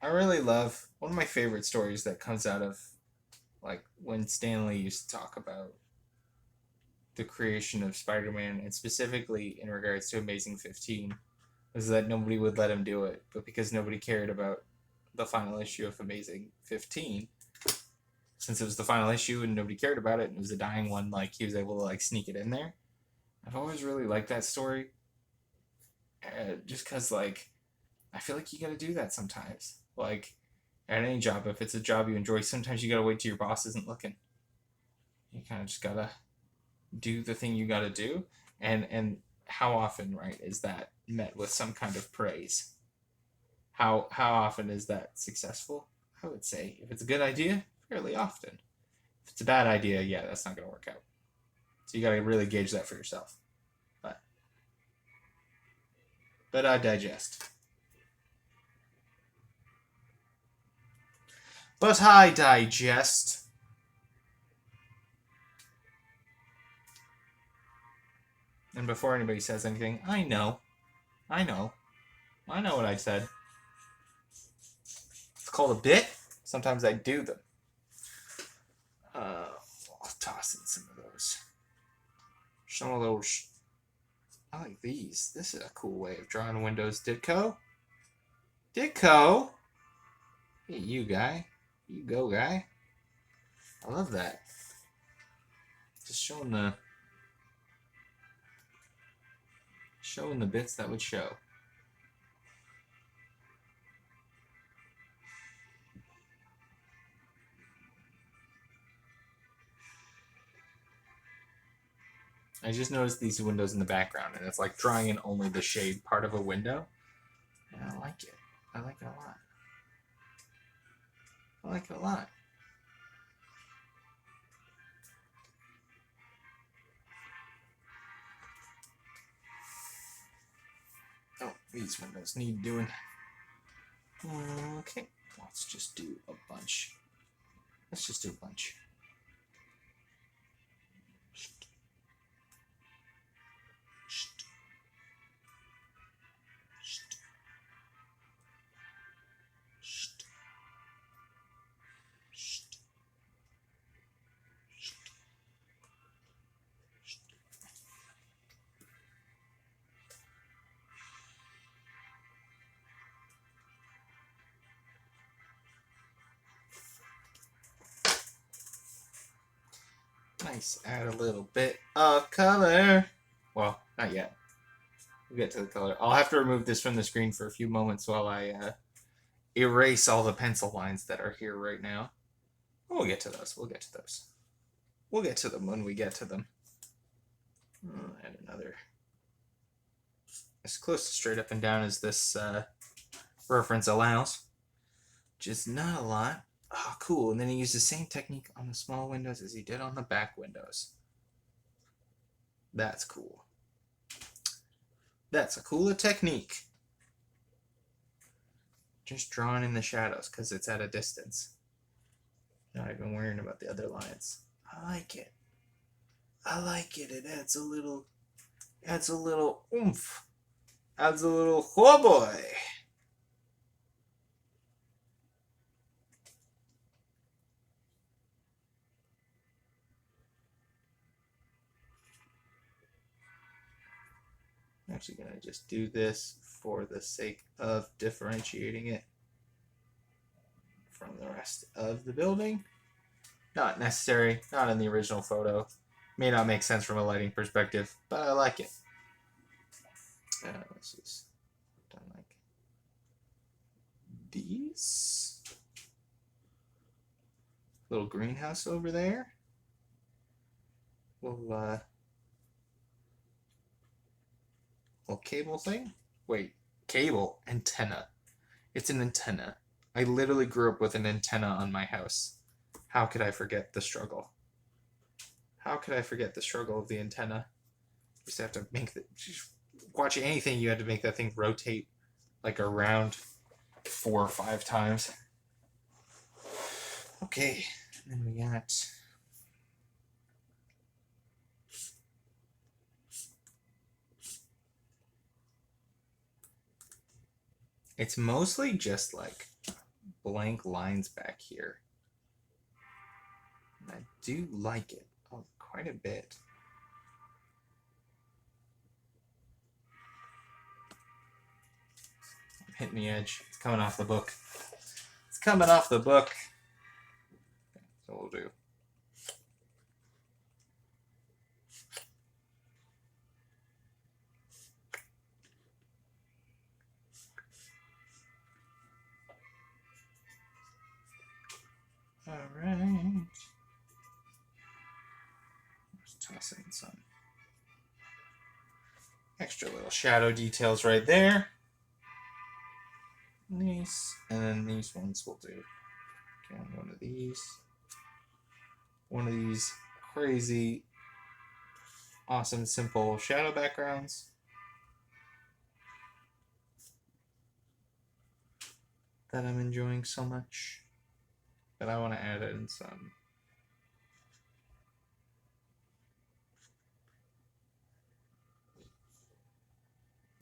I really love one of my favorite stories that comes out of like when Stan Lee used to talk about the creation of Spider-Man, and specifically in regards to Amazing 15, is that nobody would let him do it, but because nobody cared about the final issue of Amazing 15, since it was the final issue and nobody cared about it and it was a dying one, like he was able to like sneak it in there. I've always really liked that story, just because like I feel like you got to do that sometimes. Like at any job, if it's a job you enjoy, sometimes you got to wait till your boss isn't looking. You kind of just gotta do the thing you got to do, and how often, right, is that met with some kind of praise? How often is that successful? I would say if it's a good idea, fairly often. If it's a bad idea, yeah, that's not going to work out. So you got to really gauge that for yourself. But I digest. But I digest. And before anybody says anything, I know what I said. It's called a bit. Sometimes I do them. I'll toss in some of those. I like these. This is a cool way of drawing windows, Ditko. Ditko! Hey, you guy. You go, guy. I love that. Just showing the bits that would show. I just noticed these windows in the background, and it's like drawing in only the shade part of a window. And I like it. I like it a lot. I like it a lot. Oh, these windows need doing. Okay, let's just do a bunch. Let's just do a bunch. Nice. Add a little bit of color. Well, not yet. We'll get to the color. I'll have to remove this from the screen for a few moments while I erase all the pencil lines that are here right now. We'll get to those. We'll get to those. We'll get to them when we get to them. And another. As close to straight up and down as this reference allows. Which is not a lot. Oh, cool. And then he used the same technique on the small windows as he did on the back windows. That's cool. That's a cooler technique. Just drawing in the shadows because it's at a distance. Not even worrying about the other lines. I like it. I like it. It adds a little oomph. Adds a little oh boy. I'm actually going to just do this for the sake of differentiating it from the rest of the building. Not necessary, not in the original photo. May not make sense from a lighting perspective, but I like it. This is done like these. Little greenhouse over there. little cable thing. Wait, cable antenna. It's an antenna. I literally grew up with an antenna on my house. How could I forget the struggle? How could I forget the struggle of the antenna? You used to have to make the watch anything. You had to make that thing rotate like around 4 or 5 times. Okay, and then we got. It's mostly just like blank lines back here. And I do like it quite a bit. I'm hitting the edge. It's coming off the book. It's coming off the book. So we'll do. All right. Just toss in some extra little shadow details right there. These, and then these ones we'll do. Okay, one of these. One of these crazy, awesome, simple shadow backgrounds. That I'm enjoying so much. But I want to add in some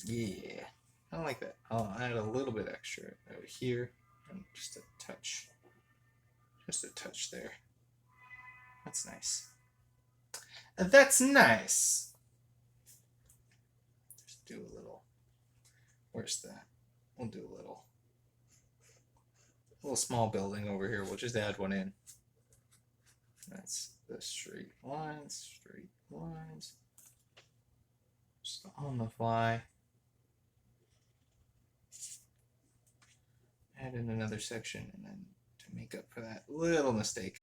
yeah, I like that. I'll add a little bit extra over here and just a touch there. That's nice. That's nice. Just do a little. Where's that? We'll do a little small building over here. We'll just add one in. That's the straight lines, just on the fly. Add in another section, and then to make up for that little mistake